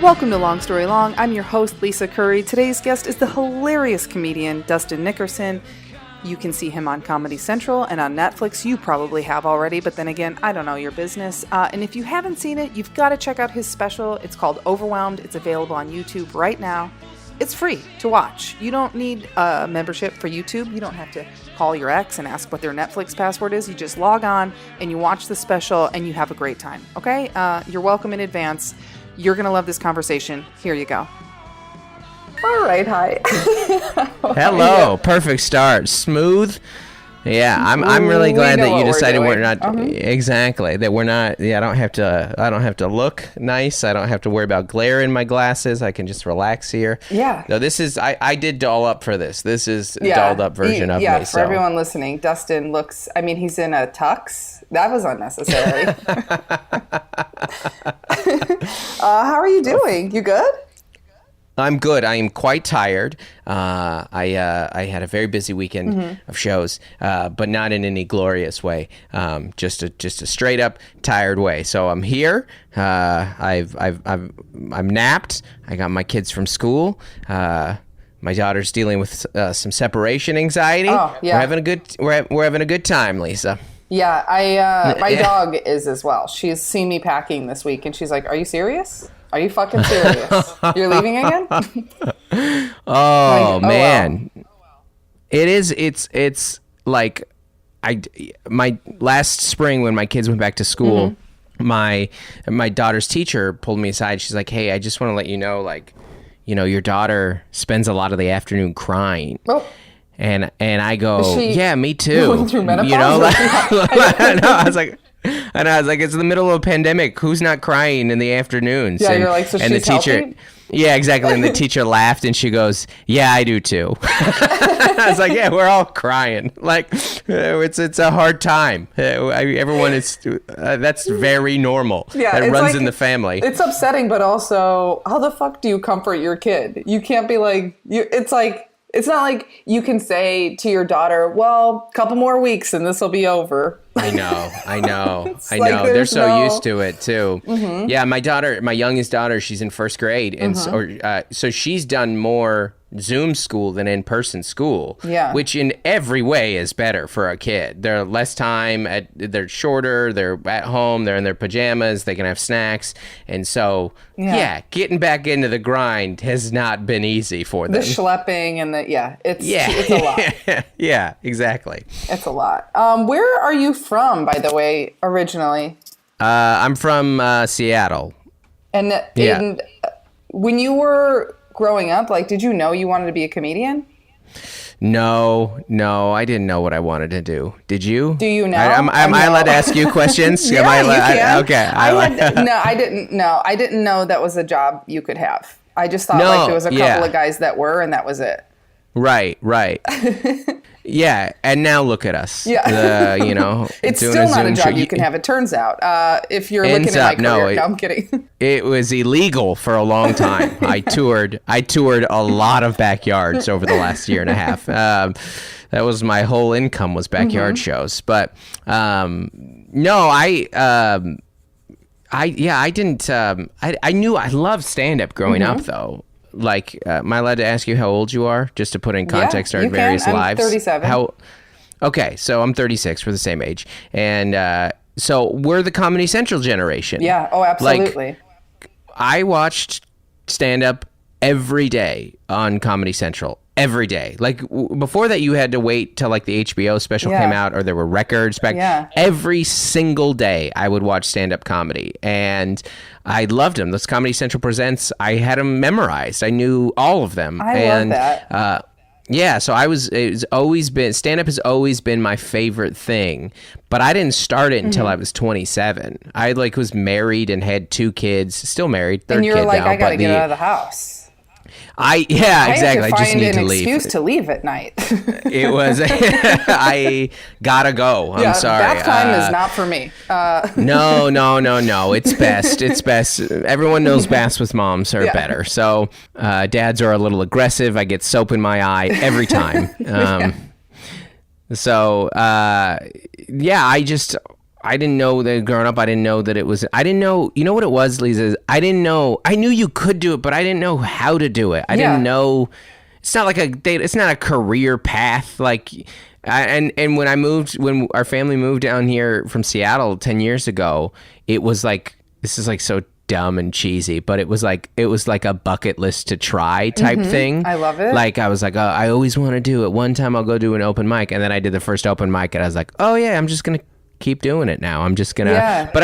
Welcome to Long Story Long. I'm your host, Lisa Curry. Today's guest is the hilarious comedian, Dustin Nickerson. You can see him on Comedy Central and on Netflix. You probably have already, but then again, I don't know your business. And if you haven't seen it, you've got to check out his special. It's called Overwhelmed. It's available on YouTube right now. It's free to watch. You don't need a membership for YouTube. You don't have to call your ex and ask what their Netflix password is. You just log on and you watch the special and you have a great time. Okay? You're welcome in advance. You're going to love this conversation. Here you go. All right, hi. Hello, perfect start. Smooth. Yeah, I'm really glad that you decided we're not exactly that we're not. Yeah, I don't have to look nice. I don't have to worry about glare in my glasses. I can just relax here. Yeah. No, this is I did doll up for this. This is a dolled up version of me. Yeah, for everyone listening, Dustin looks. I mean, he's in a tux. That was unnecessary. How are you doing? You good? I'm good. I am quite tired. I had a very busy weekend of shows, but not in any glorious way. Just a straight up tired way. So I'm here. I'm napped. I got my kids from school. My daughter's dealing with some separation anxiety. Oh, yeah. We're having a good time, Lisa. Yeah, my dog is as well. She's seen me packing this week, and she's like, "Are you serious? Are you fucking serious? You're leaving again?" Oh, like, man. Well. It's like my last spring when my kids went back to school, my daughter's teacher pulled me aside. She's like, "Hey, I just want to let you know, like, your daughter spends a lot lot of the afternoon crying." Oh. And I go, yeah, me too. Going through menopause? I was like, it's in the middle of a pandemic. Who's not crying in the afternoons? Yeah, you're like, so and she's the teacher, helping? Yeah, exactly. And the teacher laughed and she goes, "Yeah, I do too." I was like, yeah, we're all crying. Like, it's a hard time. Everyone is. That's very normal. Yeah, it runs like, in the family. It's upsetting, but also, how the fuck do you comfort your kid? You can't be like, it's like. It's not like you can say to your daughter, "Well, a couple more weeks and this will be over." I know. They're so used to it too. Yeah, my youngest daughter, she's in first grade, and so she's done more Zoom school than in-person school. Yeah, which in every way is better for a kid. They're less time. They're shorter. They're at home. They're in their pajamas. They can have snacks, and so getting back into the grind has not been easy for them. The schlepping and it's a lot. Yeah, exactly. It's a lot. Where are you from, by the way, originally? I'm from Seattle. And when you were growing up, like, did you know you wanted to be a comedian? No, I didn't know what I wanted to do. Did you? Do you know? Am I allowed to ask you questions? Yeah, you can. Okay. I didn't know. I didn't know that was a job you could have. I just thought there was a couple of guys that were, and that was it. Right. Yeah, and now look at us. Yeah. It's doing still not a job show. You can have, it turns out. If you're looking at my career. No, I'm kidding. It was illegal for a long time. I toured a lot of backyards over the last year and a half. That was my whole income was backyard shows. But no, I didn't. I knew I loved stand-up growing up, though. Like, am I allowed to ask you how old you are, just to put in context our various lives? I'm 37. Okay, so I'm 36. We're the same age, and so we're the Comedy Central generation. Yeah. Oh, absolutely. Like, I watched stand-up every day on Comedy Central. Every day. Like, before that, you had to wait till, like, the HBO special came out, or there were records back. Yeah. Every single day, I would watch stand-up comedy, and I loved them. Those Comedy Central Presents, I had them memorized. I knew all of them. Love that. Yeah, so stand-up has always been my favorite thing, but I didn't start it until I was 27. I, was married and had 2 kids, still married, third kid now. And you're like, I gotta get out of the house. Exactly. I just need to leave. I had to find an excuse to leave at night. It was, I gotta go. I'm sorry. Bath time is not for me. No. It's best. It's best. Everyone knows baths with moms are better. So dads are a little aggressive. I get soap in my eye every time. So, I I didn't know that growing up. I didn't know that it was. I didn't know. You know what it was, Lisa? I didn't know. I knew you could do it, but I didn't know how to do it. I didn't know. It's not like it's not a career path. Like, and when our family moved down here from Seattle 10 years ago, it was like, this is like so dumb and cheesy, but it was like a bucket list to try type thing. I love it. Like, I was like, oh, I always want to do it. One time I'll go do an open mic, and then I did the first open mic, and I was like, oh yeah, I'm just gonna keep doing it now. I'm just gonna, but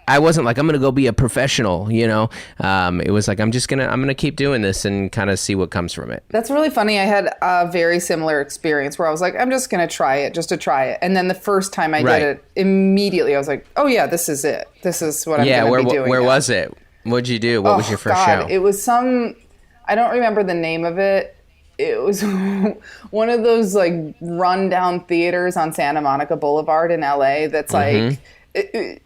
I wasn't like, I'm gonna go be a professional, you know. It was like, I'm gonna keep doing this and kind of see what comes from it. That's really funny. I had a very similar experience where I was like, I'm just gonna try it just to try it. And then the first time I did it, immediately I was like, oh yeah, this is it. This is what I'm gonna be doing. Where was it? What'd you do? What was your first show? It was I don't remember the name of it. It was one of those like rundown theaters on Santa Monica Boulevard in LA that's like,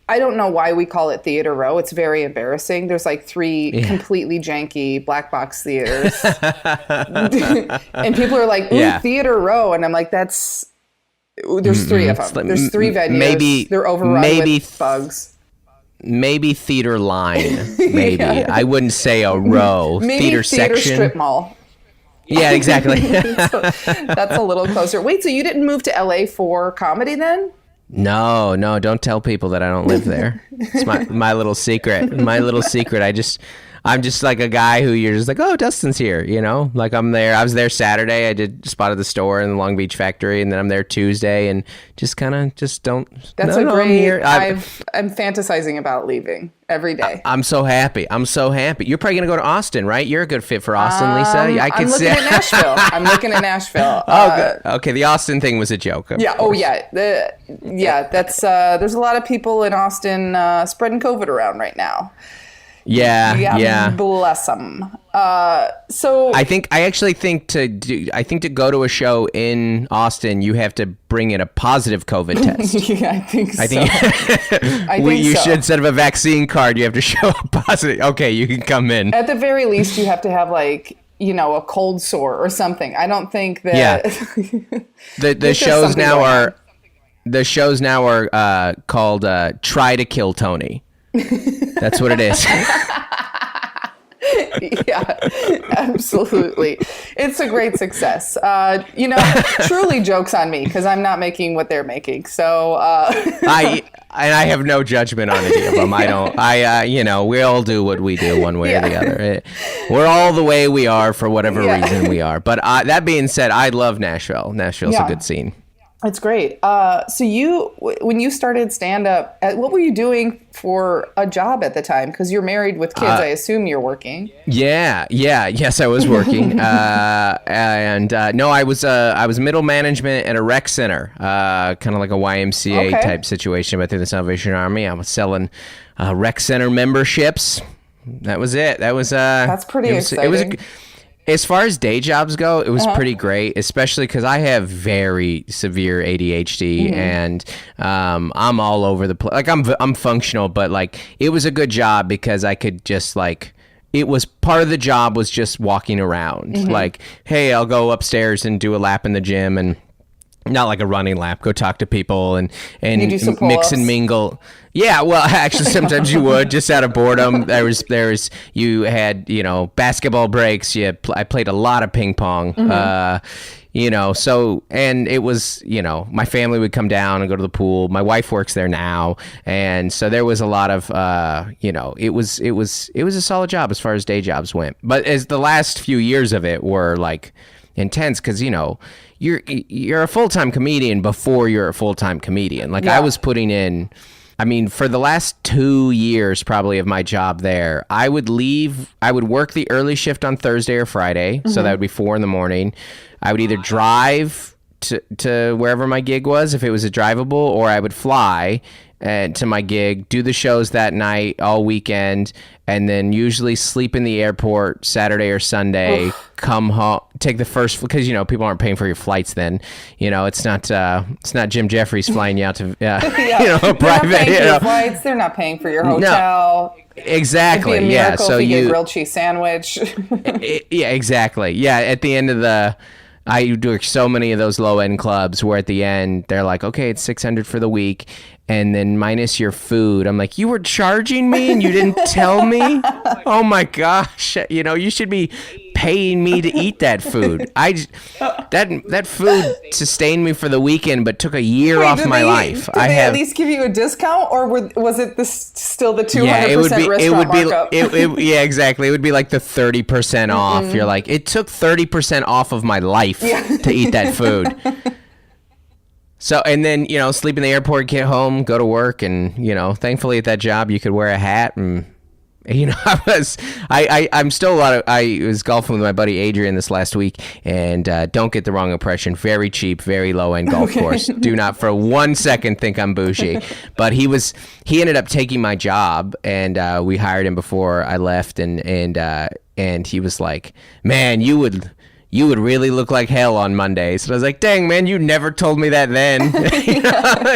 I don't know why we call it Theater Row. It's very embarrassing. There's like 3 completely janky black box theaters. And people are like, ooh, Theater Row. And I'm like, there's 3 of them. There's 3 venues. Maybe they're overrun with bugs. Maybe theater line. Maybe. I wouldn't say a row. Maybe theater section. Strip mall. Yeah, exactly. That's a little closer. Wait, so you didn't move to LA for comedy then? No, don't tell people that I don't live there. It's my little secret. My little secret. I'm just like a guy who you're just like, oh, Dustin's here, you know? Like, I'm there. I was there Saturday. I did spot at the store in the Long Beach factory, and then I'm there Tuesday, and just kind of just don't. That's a great. I'm fantasizing about leaving every day. I'm so happy. You're probably gonna go to Austin, right? You're a good fit for Austin, Lisa. I'm looking at Nashville. I'm looking at Nashville. Oh, good. Okay. The Austin thing was a joke. Yeah. Oh, yeah. That's there's a lot of people in Austin spreading COVID around right now. Yeah. Bless them. So I actually think to go to a show in Austin, you have to bring in a positive COVID test. Yeah, I think so. You should, instead of a vaccine card, you have to show a positive. Okay, you can come in. At the very least, you have to have like, you know, a cold sore or something. I don't think that. Yeah. The shows now are called Try to Kill Tony. That's what it is. Yeah, absolutely. It's a great success. Truly joke's on me because I'm not making what they're making. So I have no judgment on any of them. We all do what we do one way or the other. We're all the way we are for whatever reason we are. But that being said, I love Nashville. Nashville's a good scene. It's great. So when you started stand-up, what were you doing for a job at the time? Because you're married with kids. I assume you're working. Yes, I was working. I was middle management at a rec center, kind of like a YMCA type situation, but through the Salvation Army. I was selling rec center memberships. That was it. That's pretty exciting. As far as day jobs go, it was pretty great, especially because I have very severe ADHD and I'm all over the place. Like I'm functional, but like it was a good job because I could just like, it was part of the job was just walking around. Like, hey, I'll go upstairs and do a lap in the gym, and not like a running lap, go talk to people and mix and mingle. Yeah, well, actually, sometimes you would, just out of boredom. You had, basketball breaks. I played a lot of ping pong, and it was, my family would come down and go to the pool. My wife works there now. And so there was a lot of, it was a solid job as far as day jobs went. But as the last few years of it were like intense, because, you're a full-time comedian before you're a full-time comedian. Like I was putting in, for the last 2 years probably of my job there, I would work the early shift on Thursday or Friday. So that would be 4 a.m. I would either drive to wherever my gig was, if it was a drivable, or I would fly to my gig, do the shows that night all weekend, and then usually sleep in the airport Saturday or Sunday, come home, take the first, because people aren't paying for your flights then. It's not Jim Jefferies flying you out to private flights. They're not paying for your hotel. No, exactly. It'd be a miracle if you get a grilled cheese sandwich. Yeah, exactly. Yeah, at the end of I do so many of those low end clubs where at the end they're like, okay, it's $600 for the week, and then minus your food. I'm like, you were charging me and you didn't tell me? Oh my gosh! You should be paying me to eat that food. That food sustained me for the weekend, but took a year off my life. Did they at least give you a discount, or was it still the 200% restaurant markup? Yeah, exactly. It would be like the 30% off. You're like, it took 30% off of my life to eat that food. So, and then, sleep in the airport, get home, go to work. And, thankfully at that job, you could wear a hat. And, I was golfing with my buddy Adrian this last week, and don't get the wrong impression. Very cheap, very low end golf course. Do not for 1 second think I'm bougie. But he ended up taking my job, and we hired him before I left. And he was like, man, you would really look like hell on Mondays. And I was like, dang, man, you never told me that then.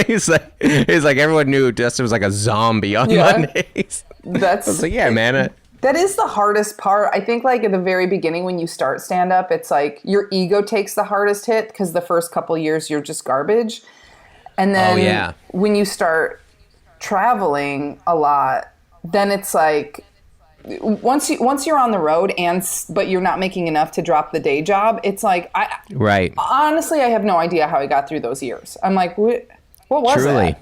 He's like, everyone knew Dustin was like a zombie on Mondays. I was like, yeah, man. That is the hardest part. I think like at the very beginning when you start stand-up, it's like your ego takes the hardest hit because the first couple years you're just garbage. And then when you start traveling a lot, then it's like, once you're on the road but you're not making enough to drop the day job, it's like honestly, I have no idea how I got through those years. I'm like, what was that?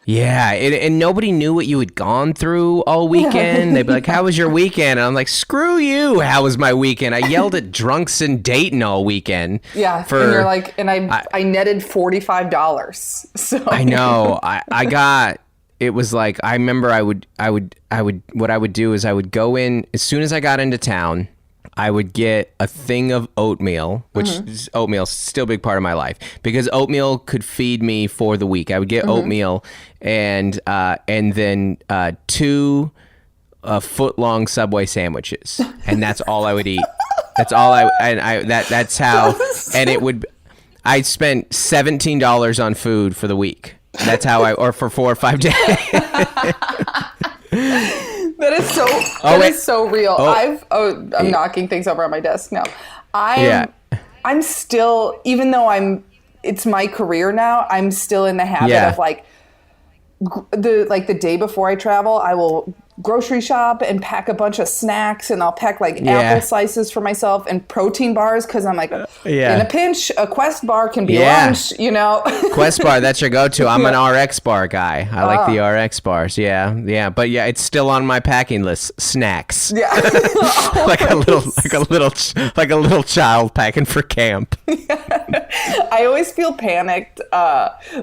Yeah, and nobody knew what you had gone through all weekend. They'd be like, how was your weekend? And I'm like, screw you, how was my weekend? I yelled at drunks in Dayton all weekend. Yeah, and you're like, and I netted $45. So I know. I got... It was like, I remember what I would do is I would go in, as soon as I got into town, I would get a thing of oatmeal, which oatmeal is still a big part of my life, because oatmeal could feed me for the week. I would get oatmeal and then 2 foot-long Subway sandwiches, and that's all I would eat. That's all that's how, and I spent $17 on food for the week. That's how or for 4 or 5 days. That is so real. I'm knocking things over on my desk now. I'm still, even though it's my career now, I'm still in the habit of like the day before I travel, I will grocery shop and pack a bunch of snacks, and I'll pack like apple slices for myself and protein bars, because I'm like, in a pinch, a Quest bar can be lunch, Quest bar, that's your go-to. I'm an RX bar guy. I like the RX bars. Yeah. But it's still on my packing list. Snacks. Yeah. like a little child packing for camp. I always feel panicked.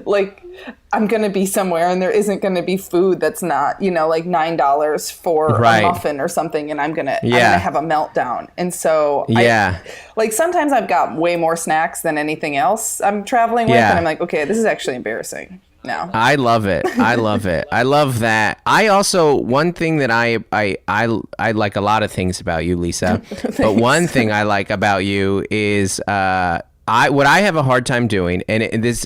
Like I'm going to be somewhere and there isn't going to be food that's not, like $9 for a muffin or something, and I'm going to have a meltdown. And so sometimes I've got way more snacks than anything else I'm traveling with, and I'm like, okay, this is actually embarrassing now. I love it. I love that. I also, one thing that I like a lot of things about you, Lisa, but one thing I like about you is what I have a hard time doing, and this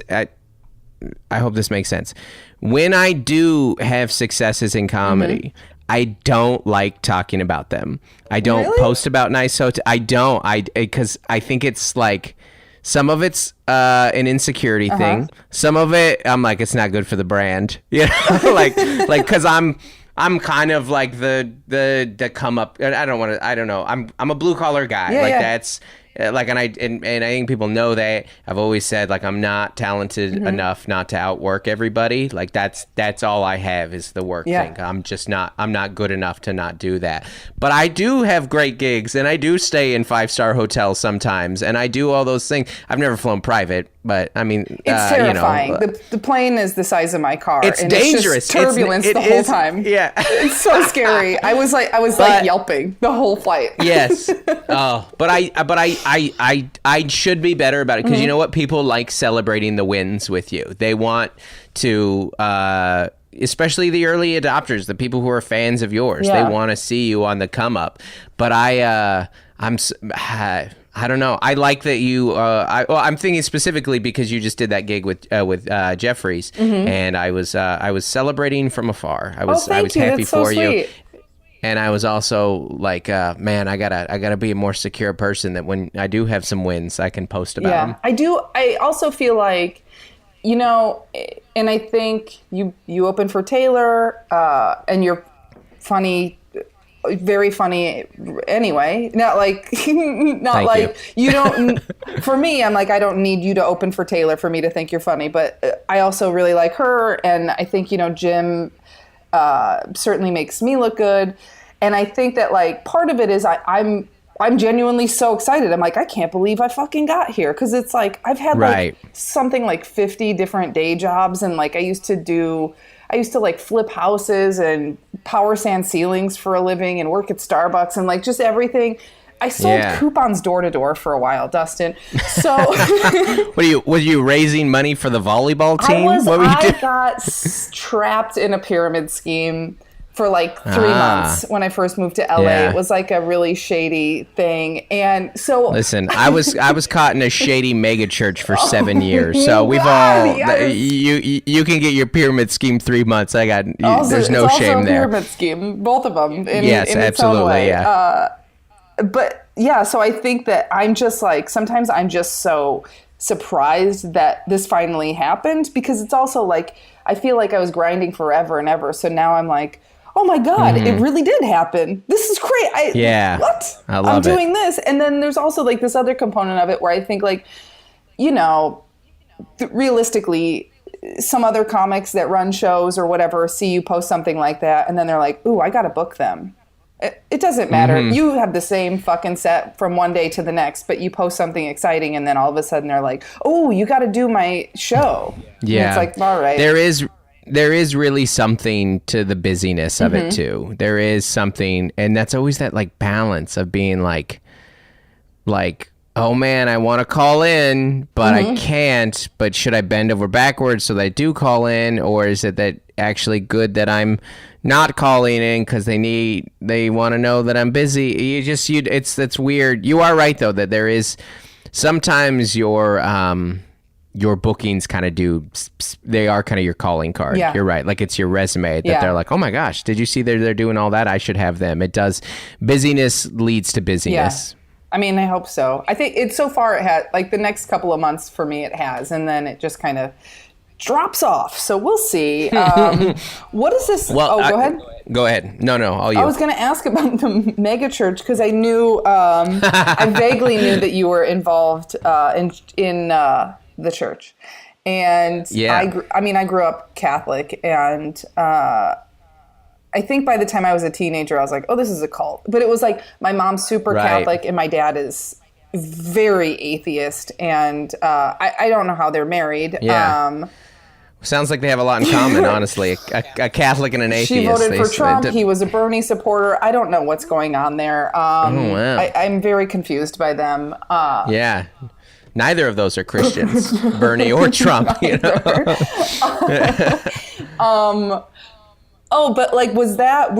I hope this makes sense. When I do have successes in comedy, I don't like talking about them. I don't post about nice hotels. I don't. Because I think it's like, some of it's an insecurity thing. Some of it, I'm like, it's not good for the brand. like because I'm kind of like the come up. I don't know. I'm a blue collar guy. That's. Like, and I think people know that. I've always said, like, I'm not talented enough not to outwork everybody. Like, that's all I have is the work thing. I'm not good enough to not do that. But I do have great gigs, and I do stay in 5-star hotels sometimes, and I do all those things. I've never flown private, but I mean, it's terrifying. The plane is the size of my car. It's and dangerous. It's just turbulence the whole time. Yeah, it's so scary. I was yelping the whole flight. Yes. Oh, but I should be better about it, because you know what? People like celebrating the wins with you. They want to, especially the early adopters, the people who are fans of yours. They want to see you on the come up. But I don't know. I like that you. I'm thinking specifically because you just did that gig with Jefferies, and I was celebrating from afar. I was happy for you. And I was also like, man, I gotta be a more secure person that when I do have some wins, I can post about them. I do. I also feel like, you know, and I think you open for Taylor, and you're funny, very funny anyway. Not like, not like you don't, for me, I'm like, I don't need you to open for Taylor for me to think you're funny, but I also really like her. And I think, you know, Jim certainly makes me look good. And I think that like part of it is I'm genuinely so excited. I'm like, I can't believe I fucking got here. Cause it's like, I've had like something like 50 different day jobs. And like, I used to like flip houses and power sand ceilings for a living and work at Starbucks and like just everything. I sold coupons door to door for a while, Dustin. So were you raising money for the volleyball team? I got trapped in a pyramid scheme for like 3 months when I first moved to LA. Yeah. It was like a really shady thing. And so listen, I was caught in a shady mega church for 7 years. So we've all you can get your pyramid scheme 3 months. There's no shame there. Pyramid scheme, both of them. In absolutely. Its own way. Yeah. But yeah, so I think that I'm just like, sometimes I'm just so surprised that this finally happened, because it's also like, I feel like I was grinding forever and ever. So now I'm like, oh my God, it really did happen. This is great. What? I'm doing this. And then there's also like this other component of it where I think like, you know, realistically, some other comics that run shows or whatever see you post something like that. And then they're like, ooh, I got to book them. It doesn't matter. You have the same fucking set from one day to the next, but you post something exciting and then all of a sudden they're like, oh, you got to do my show. Yeah. And it's like, all right. There is really something to the busyness of it too. There is something, and that's always that like balance of being like, oh man, I want to call in, but I can't. But should I bend over backwards so that I do call in, or is it that actually good that I'm not calling in because they want to know that I'm busy? That's weird. You are right though that there is sometimes your bookings kind of they are kind of your calling card. Yeah. You're right. Like it's your resume that they're like, oh my gosh, did you see they're doing all that? I should have them. It does. Busyness leads to busyness. Yeah. I mean, I hope so. I think so far it has, like the next couple of months for me it has, and then it just kind of drops off. So we'll see. What is this? Well, go ahead. Go ahead. No, all you. I was going to ask about the mega church because I knew, I vaguely knew that you were involved in the church. And I grew up Catholic, and I think by the time I was a teenager, I was like, oh, this is a cult. But it was like my mom's super Catholic and my dad is very atheist. And I don't know how they're married. Yeah. Sounds like they have a lot in common, honestly. A Catholic and an atheist. She voted for Trump. He was a Bernie supporter. I don't know what's going on there. Wow. I'm very confused by them. Yeah. Neither of those are Christians, Bernie or Trump. You know? But like,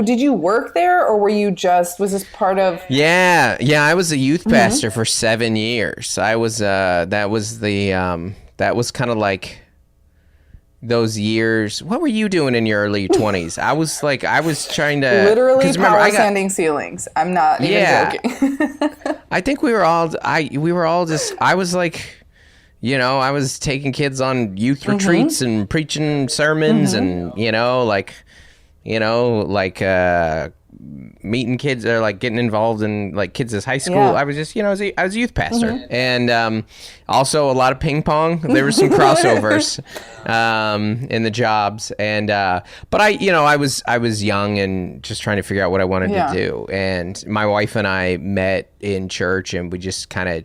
did you work there or was this part of? Yeah. I was a youth pastor for 7 years. I was, that was kind of like those years. What were you doing in your early 20s? I was trying to literally power sanding ceilings. I'm not even joking. I think I was like, you know, I was taking kids on youth retreats and preaching sermons and, meeting kids or like getting involved in like kids' high school. Yeah. I was just, I was a youth pastor and also a lot of ping pong. There were some crossovers in the jobs, and but I was young and just trying to figure out what I wanted to do. And my wife and I met in church, and we just kind of,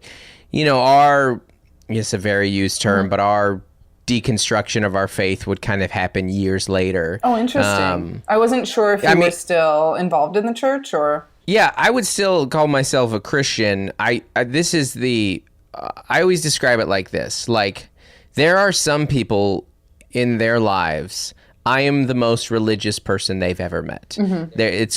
it's a very used term, but our deconstruction of our faith would kind of happen years later. Oh, interesting. I wasn't sure if you were still involved in the church or... Yeah, I would still call myself a Christian. I always describe it like this. Like, there are some people in their lives, I am the most religious person they've ever met.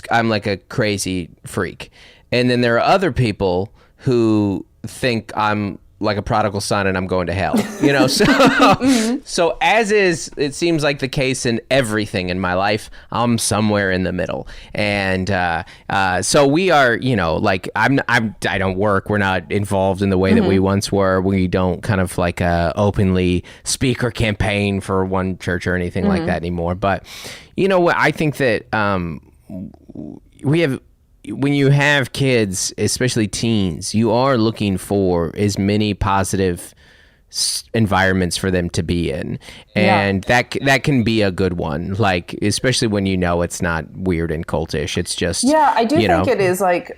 I'm like a crazy freak. And then there are other people who think I'm like a prodigal son and I'm going to hell, you know? So, so as is, it seems like the case in everything in my life, I'm somewhere in the middle. And so we are, you know, like I don't work. We're not involved in the way that we once were. We don't kind of like openly speak or campaign for one church or anything like that anymore. But, you know what, I think that when you have kids, especially teens, you are looking for as many positive environments for them to be in, and that can be a good one, like especially when you know it's not weird and cultish. It's just I do think it is like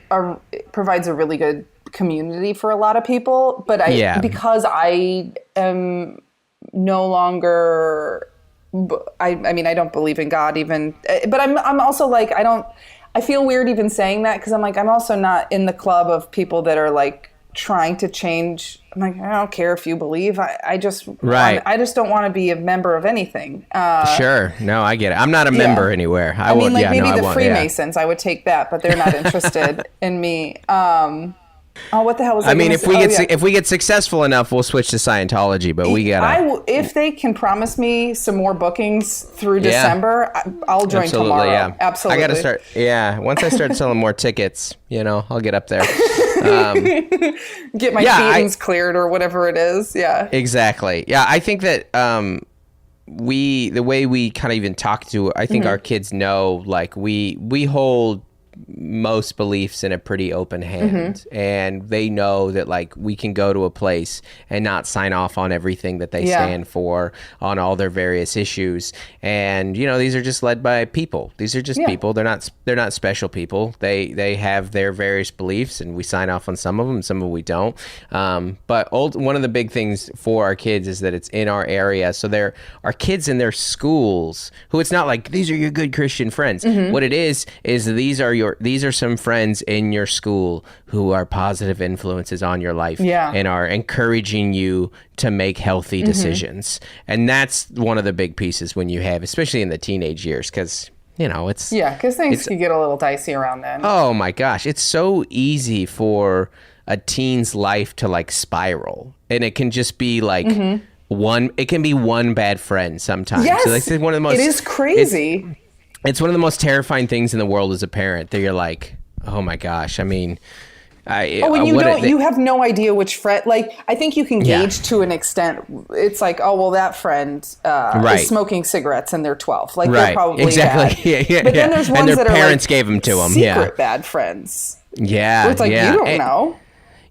it provides a really good community for a lot of people, but because I am no longer I mean I don't believe in God even, but I'm also like I feel weird even saying that, because I'm like, I'm also not in the club of people that are like trying to change. I'm like, I don't care if you believe. I just don't want to be a member of anything. Sure. No, I get it. I'm not a member anywhere. I mean, like maybe the Freemasons, I would take that, but they're not interested in me. What the hell was I mean, if we get successful enough, we'll switch to Scientology, but we gotta. If they can promise me some more bookings through December, I'll join tomorrow. Yeah. Absolutely. I gotta start. Yeah. Once I start selling more tickets, you know, I'll get up there. Get my feelings cleared or whatever it is. Yeah. Exactly. Yeah. I think that the way we kind of even talk to, I think our kids know, like we hold most beliefs in a pretty open hand, and they know that like we can go to a place and not sign off on everything that they stand for on all their various issues. And you know, these are just led by people. These are just people. They're not special people. They have their various beliefs, and we sign off on some of them, some of them we don't. But one of the big things for our kids is that it's in our area. So there are kids in their schools who, it's not like these are your good Christian friends. What it is these are some friends in your school who are positive influences on your life and are encouraging you to make healthy decisions. And that's one of the big pieces when you have, especially in the teenage years, because, you know, it's... Yeah, because things can get a little dicey around then. Oh my gosh. It's so easy for a teen's life to like spiral. And it can just be like... it can be one bad friend sometimes. Yes, so like, it's one of the most, it is crazy. It's one of the most terrifying things in the world as a parent, that you're like, oh my gosh. I mean, you have no idea which friend. Like, I think you can gauge to an extent. It's like, oh well, that friend is smoking cigarettes and they're 12. Like they're probably bad. But then there's ones and their that parents are like gave them to them. Secret bad friends. Yeah, where it's like you don't know.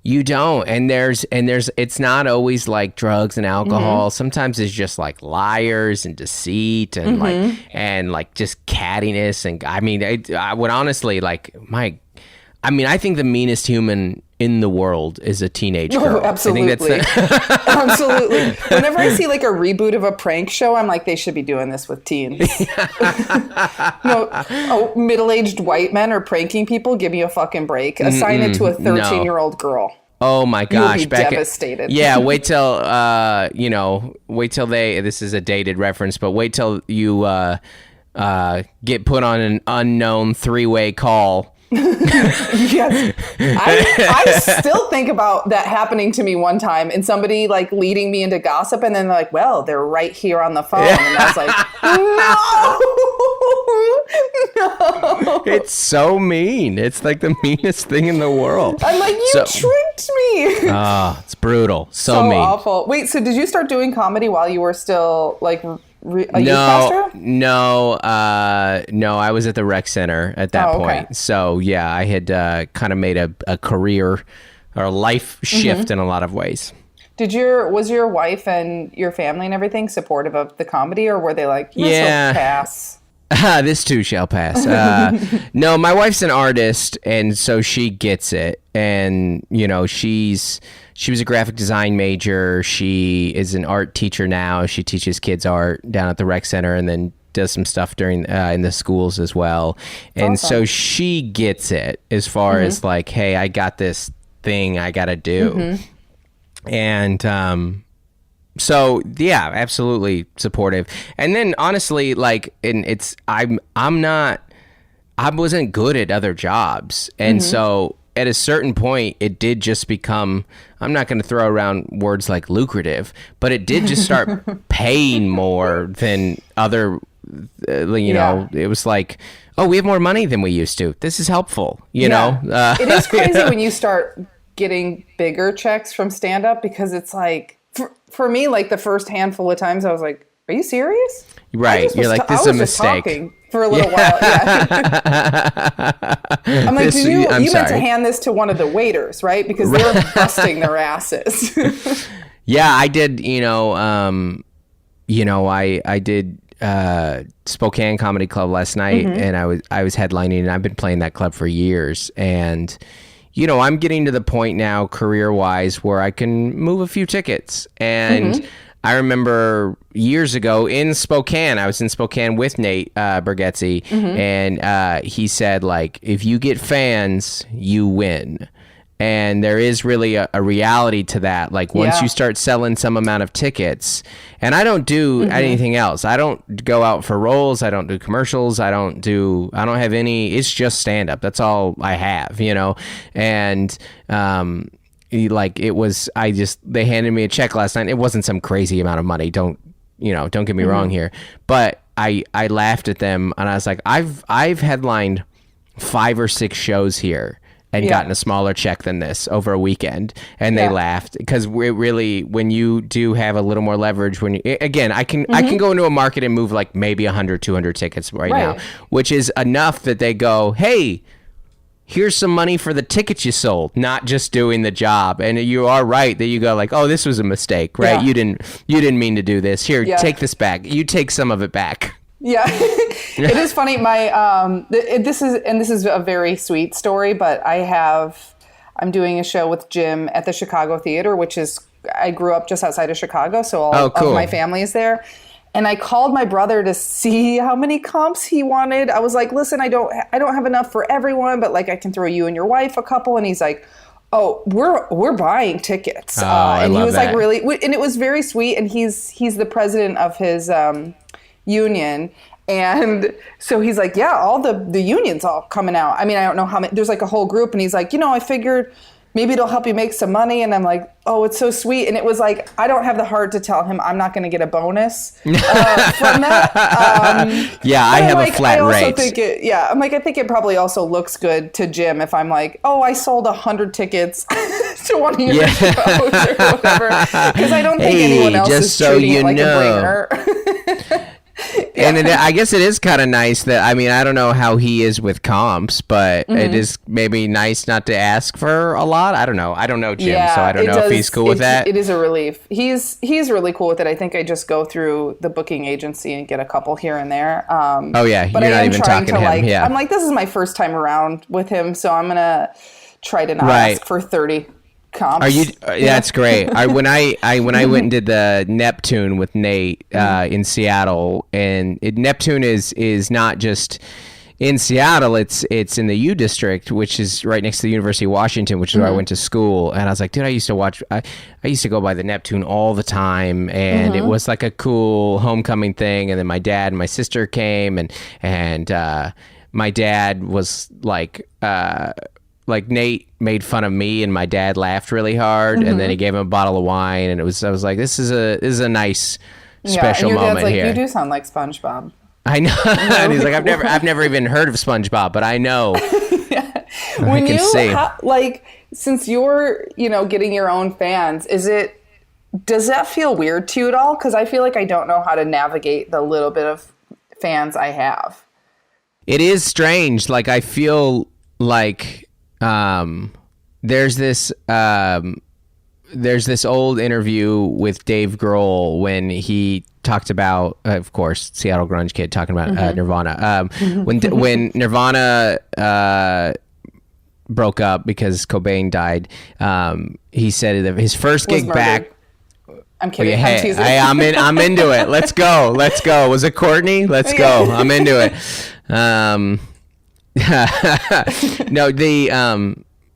You don't. And there's it's not always like drugs and alcohol. Sometimes it's just like liars and deceit and like just cattiness. And I mean, I would honestly like I think the meanest human in the world is a teenage girl. Oh, absolutely. I think that's absolutely. Whenever I see like a reboot of a prank show, I'm like, they should be doing this with teens. Middle-aged white men are pranking people. Give me a fucking break. Assign it to a 13-year-old girl. Oh my gosh. You'll be devastated. Wait till, this is a dated reference, but wait till you get put on an unknown 3-way call. Yes. I still think about that happening to me one time, and somebody like leading me into gossip, and then they're like, well, they're right here on the phone. And I was like, no. It's so mean. It's like the meanest thing in the world. I'm like, you tricked me. It's brutal. So mean. Awful. Wait, so did you start doing comedy while you were still like a youth pastor? No. I was at the rec center at that point. So yeah, I had kind of made a career or a life shift in a lot of ways. Was your wife and your family and everything supportive of the comedy, or were they like, this will pass? This too shall pass. No, my wife's an artist, and so she gets it. And you know, she was a graphic design major. She is an art teacher now. She teaches kids art down at the rec center, and then does some stuff during in the schools as well. And so she gets it as far as like, hey, I got this thing I got to do. And so yeah, absolutely supportive. And then honestly, like, I wasn't good at other jobs, and so at a certain point, it did just become, I'm not going to throw around words like lucrative, but it did just start paying more than other, you know, it was like, oh, we have more money than we used to. This is helpful, you know? It is crazy when you start getting bigger checks from stand-up, because it's like, for me, like the first handful of times I was like, are you serious? Right. You're like, this is a mistake. Talking for a little while. Yeah. I'm like, you meant to hand this to one of the waiters, right? Because they were busting their asses. Yeah, I did, I did Spokane Comedy Club last night, and I was headlining, and I've been playing that club for years. And, I'm getting to the point now career-wise where I can move a few tickets. And I remember years ago in Spokane, I was in Spokane with Nate Bargatze, and he said, like, if you get fans, you win. And there is really a reality to that. Like, once you start selling some amount of tickets, and I don't do anything else. I don't go out for roles. I don't do commercials. I don't have any, it's just stand up. That's all I have, And, like, it was, they handed me a check last night. It wasn't some crazy amount of money. Don't get me wrong here. But I laughed at them, and I was like, I've headlined 5 or 6 shows here and gotten a smaller check than this over a weekend. And they laughed, because really, when you do have a little more leverage, I can go into a market and move like maybe 100, 200 tickets right now, which is enough that they go, hey, here's some money for the tickets you sold, not just doing the job. And you are right that you go like, oh, this was a mistake, right? Yeah. You didn't mean to do this. Here, take this back. You take some of it back. Yeah. It is funny. This is a very sweet story, but I'm doing a show with Jim at the Chicago Theater, which is, I grew up just outside of Chicago, so all of my family is there. And I called my brother to see how many comps he wanted. I was like, listen, I don't have enough for everyone, but like I can throw you and your wife a couple. And he's like, oh, we're buying tickets. And he was like, really, and it was very sweet. And he's the president of his union. And so he's like, yeah, all the unions all coming out. I mean, I don't know how many, there's like a whole group. And he's like, I figured maybe it'll help you make some money. And I'm like, oh, it's so sweet. And it was like, I don't have the heart to tell him I'm not going to get a bonus from that. I have a flat rate. I'm like, I think it probably also looks good to Jim if I'm like, oh, I sold 100 tickets to one of your shows or whatever. Because I don't think anyone else is treating it like a bringer. And I guess it is kind of nice that, I mean, I don't know how he is with comps, but it is maybe nice not to ask for a lot. I don't know Jim, so I don't know if he's cool with that. It is a relief. He's really cool with it. I think I just go through the booking agency and get a couple here and there. But you're not even talking to him. I'm like, this is my first time around with him, so I'm gonna try to not ask for 30 comps. That's great. When I went and did the Neptune with Nate in Seattle, and Neptune is not just in Seattle, it's in the U District, which is right next to the University of Washington, which is where I went to school. And I was like, dude, I used to go by the Neptune all the time, and it was like a cool homecoming thing. And then my dad and my sister came, and my dad was like Nate made fun of me, and my dad laughed really hard, and then he gave him a bottle of wine, and I was like, this is a nice special and your moment dad's like, here. You do sound like SpongeBob. I know. And he's like, I've never even heard of SpongeBob, but I know. When since you're, getting your own fans, does that feel weird to you at all? Because I feel like I don't know how to navigate the little bit of fans I have. It is strange. Like, I feel like there's this old interview with Dave Grohl when he talked about, of course, Seattle grunge kid talking about Nirvana. When Nirvana broke up because Cobain died, he said that his first gig back. I'm kidding. I'm into it. Let's go. Was it Courtney? Let's go. I'm into it. No,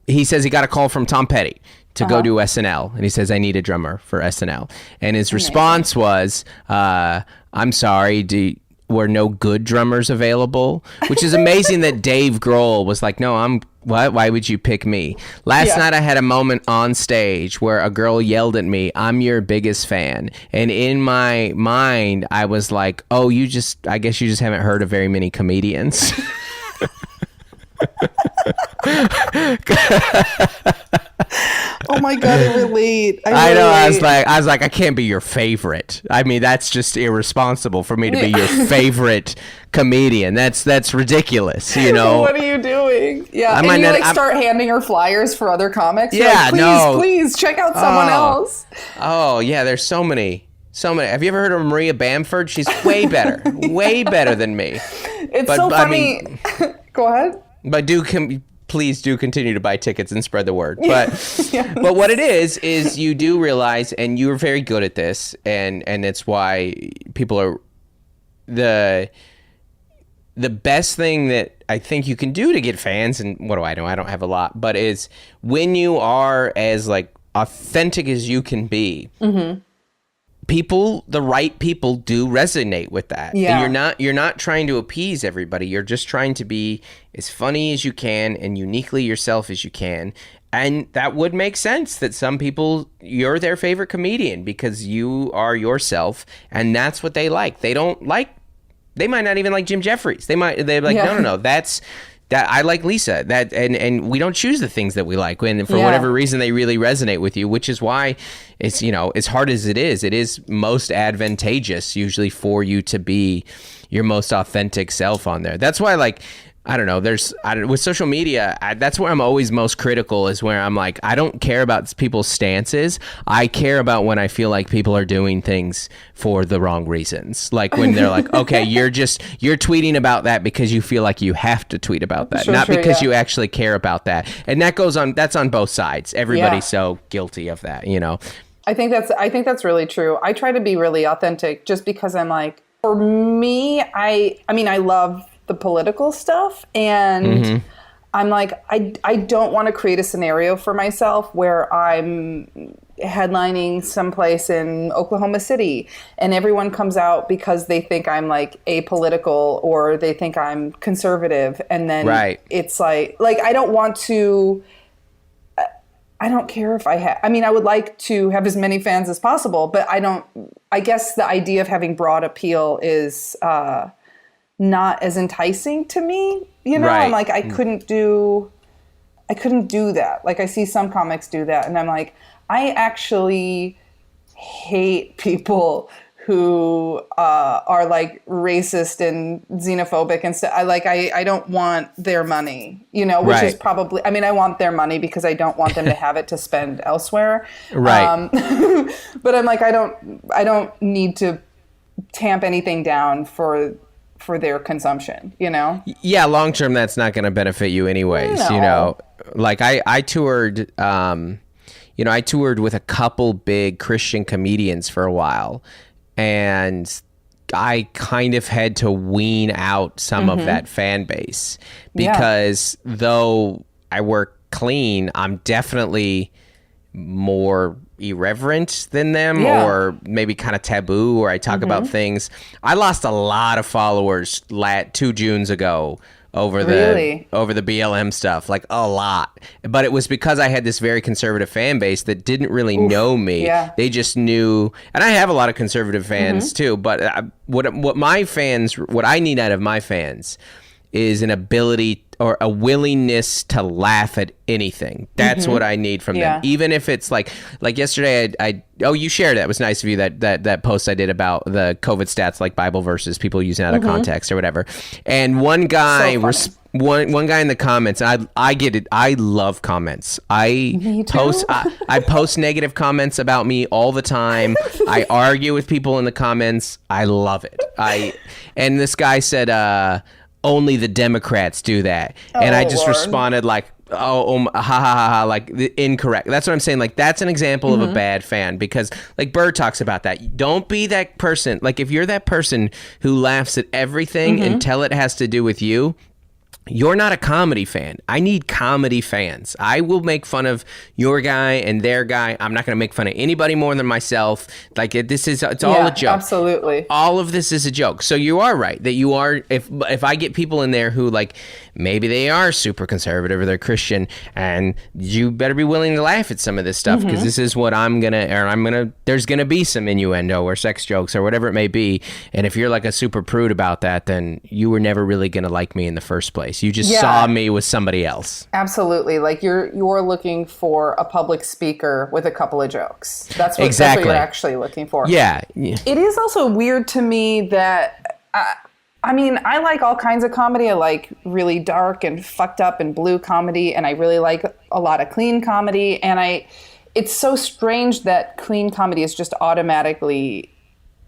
he says he got a call from Tom Petty to go do SNL, and he says, I need a drummer for SNL. And his response was, I'm sorry, were no good drummers available? Which is amazing that Dave Grohl was like, no, I'm What? Why would you pick me? Last night I had a moment on stage where a girl yelled at me, "I'm your biggest fan." And in my mind, I was like, "Oh, I guess you just haven't heard of very many comedians." Oh my God, I relate. I know. I was like, I can't be your favorite. I mean, that's just irresponsible for me to be your favorite comedian. That's ridiculous. You know. What are you doing? Yeah, and you start handing her flyers for other comics. You're Yeah, like, please check out someone else. Oh yeah, there's so many. Have you ever heard of Maria Bamford? She's way better, way better than me. It's so funny. Go ahead. But please do continue to buy tickets and spread the word. But but what it is you do realize, and you're very good at this, and it's why people are the best thing that I think you can do to get fans, and what do I know? I don't have a lot, but is when you are as like authentic as you can be. Mm-hmm. The right people do resonate with that. Yeah. And you're not trying to appease everybody. You're just trying to be as funny as you can and uniquely yourself as you can. And that would make sense that some people, you're their favorite comedian because you are yourself, and that's what they like. They might not even like Jim Jefferies. They're like, no, that I like Lisa. That and we don't choose the things that we like, and for whatever reason they really resonate with you, which is why it's, as hard as it is most advantageous usually for you to be your most authentic self on there. That's why, like, I don't know, with social media, that's where I'm always most critical, is where I'm like, I don't care about people's stances. I care about when I feel like people are doing things for the wrong reasons. Like when they're like, okay, you're tweeting about that because you feel like you have to tweet about that, not because you actually care about that. And that's on both sides. Everybody's so guilty of that, I think that's really true. I try to be really authentic just because I'm like, for me, I mean, I love the political stuff, and I'm like, I don't want to create a scenario for myself where I'm headlining someplace in Oklahoma City and everyone comes out because they think I'm like apolitical or they think I'm conservative, and then it's like I don't want to. I don't care if I mean, I would like to have as many fans as possible, but I guess the idea of having broad appeal is not as enticing to me, I'm like, I couldn't do that. Like, I see some comics do that, and I'm like, I actually hate people who are like racist and xenophobic and stuff. I don't want their money, which is probably, I mean, I want their money because I don't want them to have it to spend elsewhere. Right. But I'm like, I don't need to tamp anything down for their consumption, Yeah, long term that's not going to benefit you anyways, Like I toured I toured with a couple big Christian comedians for a while, and I kind of had to wean out some of that fan base because though I work clean, I'm definitely more irreverent than them, or maybe kind of taboo, or I talk about things. I lost a lot of followers 2 Junes ago over the BLM stuff, like a lot. But it was because I had this very conservative fan base that didn't really know me. Yeah. They just knew, and I have a lot of conservative fans too, but what I need out of my fans is an ability or a willingness to laugh at anything. That's what I need from them. Even if it's like yesterday, you shared it. It was nice of you, that post I did about the COVID stats, like Bible verses, people using out of context or whatever. And one guy, one guy in the comments, and I get it. I love comments. I post negative comments about me all the time. I argue with people in the comments. I love it. And this guy said, only the Democrats do that. And I just responded like, ha ha ha, like incorrect. That's what I'm saying. Like, that's an example of a bad fan, because like Bird talks about that. Don't be that person. Like, if you're that person who laughs at everything until it has to do with you, You're not a comedy fan. I need comedy fans. I will make fun of your guy and their guy. I'm not going to make fun of anybody more than myself. Like it's all a joke. Absolutely. All of this is a joke. So you are right that you are. If I get people in there who like maybe they are super conservative or they're Christian, and you better be willing to laugh at some of this stuff because this is what there's gonna be some innuendo or sex jokes or whatever it may be. And if you're like a super prude about that, then you were never really gonna like me in the first place. You just saw me with somebody else. Absolutely. Like you're looking for a public speaker with a couple of jokes. That's what you're actually looking for. Yeah. It is also weird to me that, I mean, I like all kinds of comedy. I like really dark and fucked up and blue comedy. And I really like a lot of clean comedy. And it's so strange that clean comedy is just automatically,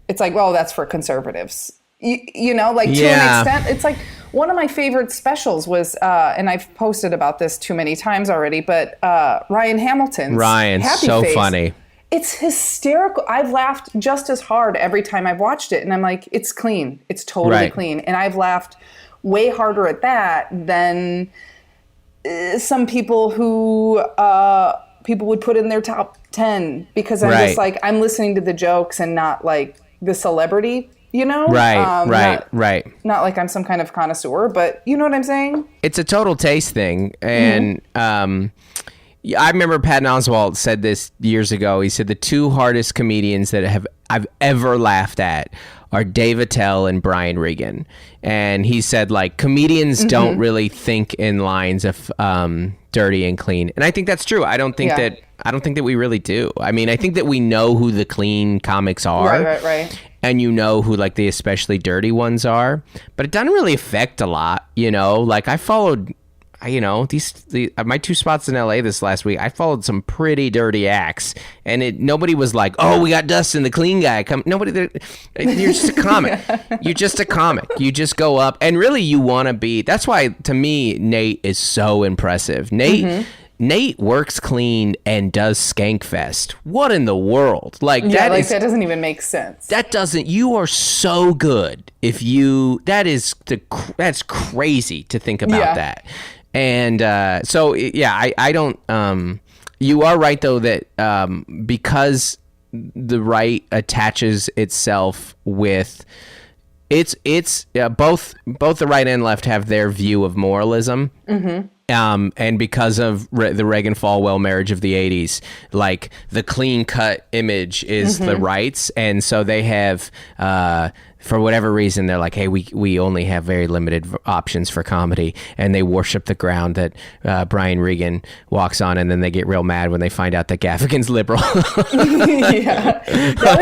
it's like, well, that's for conservatives. You know, like to an extent, it's like one of my favorite specials was, and I've posted about this too many times already, but Ryan Hamilton's Happy so Face. Funny. It's hysterical. I've laughed just as hard every time I've watched it. And I'm like, it's clean. It's totally clean. And I've laughed way harder at that than some people who people would put in their top 10 because I'm just like, I'm listening to the jokes and not like the celebrity. You know? Right. Not like I'm some kind of connoisseur, but you know what I'm saying? It's a total taste thing. And I remember Patton Oswalt said this years ago. He said the two hardest comedians that I've ever laughed at are Dave Attell and Brian Regan. And he said, like, comedians don't really think in lines of dirty and clean. And I think that's true. I don't think that we really do. I mean, I think that we know who the clean comics are. Right. And you know who like the especially dirty ones are, but it doesn't really affect a lot, you know. Like I followed, you know, my two spots in LA this last week. I followed some pretty dirty acts, and nobody was like, "Oh, we got Dustin, the clean guy." Nobody. You're just a comic. You're just a comic. You just go up, and really, you want to be. That's why, to me, Nate is so impressive. Nate works clean and does Skankfest. What in the world? Like that doesn't even make sense. You are so good. That's crazy to think about that. And I don't. You are right though that because the right attaches itself with. It's both the right and left have their view of moralism. And because of the Reagan-Falwell marriage of the 80s, like the clean-cut image is the rights. And so they have, for whatever reason, they're like, hey, we only have very limited options for comedy. And they worship the ground that Brian Regan walks on. And then they get real mad when they find out that Gaffigan's liberal. That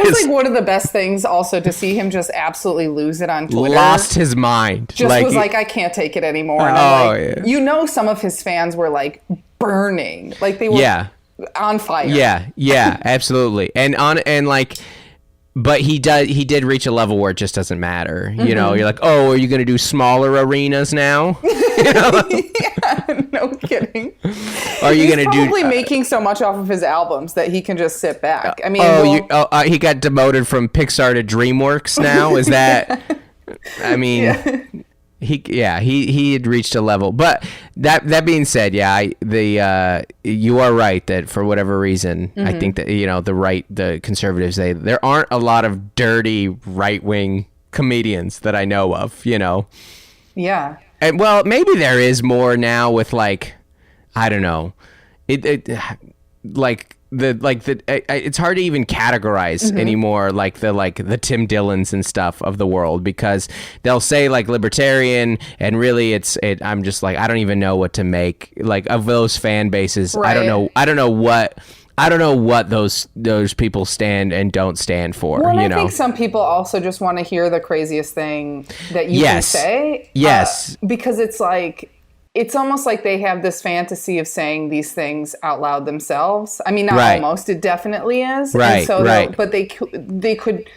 was like one of the best things also to see him just absolutely lose it on Twitter. Lost his mind. Just was like, I can't take it anymore. And you know, some of his fans were like burning. Like they were on fire. Yeah, absolutely. But he did reach a level where it just doesn't matter. You know, you're like, oh, are you going to do smaller arenas now? You know? Yeah, no kidding. Are you going to do? Probably making so much off of his albums that he can just sit back. I mean, he got demoted from Pixar to DreamWorks now. Is that? I mean. He had reached a level, but that being said, you are right that for whatever reason, I think that, you know, the conservatives, there aren't a lot of dirty right-wing comedians that I know of, you know? Yeah. And well, maybe there is more now with like, I don't know, it's hard to even categorize anymore, like the Tim Dillons and stuff of the world, because they'll say like libertarian, and really I'm just like, I don't even know what to make like of those fan bases. Right. I don't know what those people stand and don't stand for. Well, you know? I think some people also just want to hear the craziest thing that you can say. Yes. Because it's like, it's almost like they have this fantasy of saying these things out loud themselves. I mean, not almost, it definitely is. Right, and so but they could,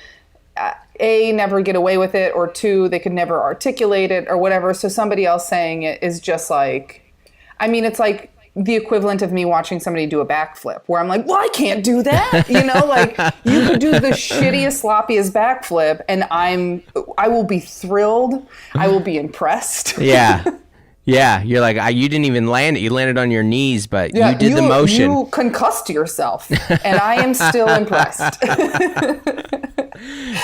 A, never get away with it, or two, they could never articulate it or whatever. So somebody else saying it is just like, I mean, it's like the equivalent of me watching somebody do a backflip where I'm like, well, I can't do that. You know, like you could do the shittiest, sloppiest backflip and I will be thrilled. I will be impressed. Yeah. Yeah, you're like, you didn't even land it. You landed on your knees, but you did the motion. You concussed yourself, and I am still impressed.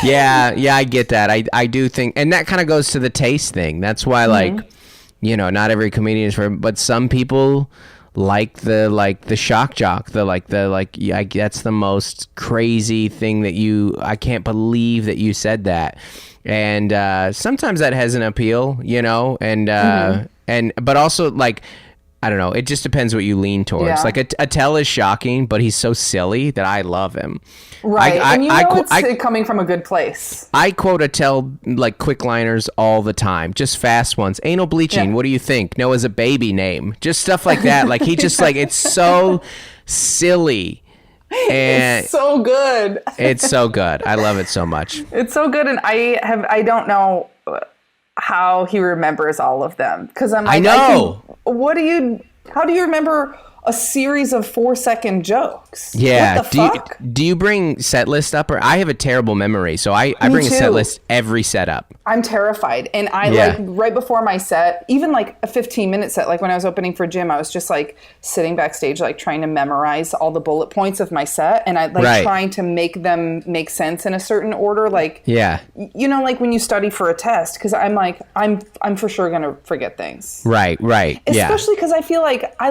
Yeah, I get that. I do think, and that kind of goes to the taste thing. That's why, like, not every comedian is for, but some people like the shock jock, that's the most crazy thing that I can't believe that you said that. And sometimes that has an appeal, but also, like, I don't know, it just depends what you lean towards. Yeah. Like Attell is shocking, but he's so silly that I love him. Right, and it's coming from a good place. I quote Attell like quick liners all the time, just fast ones. Anal bleaching, what do you think? Noah's a baby name. Just stuff like that. Like he just like, it's so silly. And it's so good. It's so good. I love it so much. It's so good, and I don't know how he remembers all of them, because I'm like, I know. How do you remember a series of 4-second jokes? Yeah. What the fuck? Do you bring set list up? Or I have a terrible memory, so I bring a set list every setup. I'm terrified. And like right before my set, even like a 15-minute set, like when I was opening for Jim, I was just like sitting backstage, like trying to memorize all the bullet points of my set, and I like trying to make them make sense in a certain order. Like, like when you study for a test, because I'm like, I'm for sure going to forget things. Right. Especially because I feel like I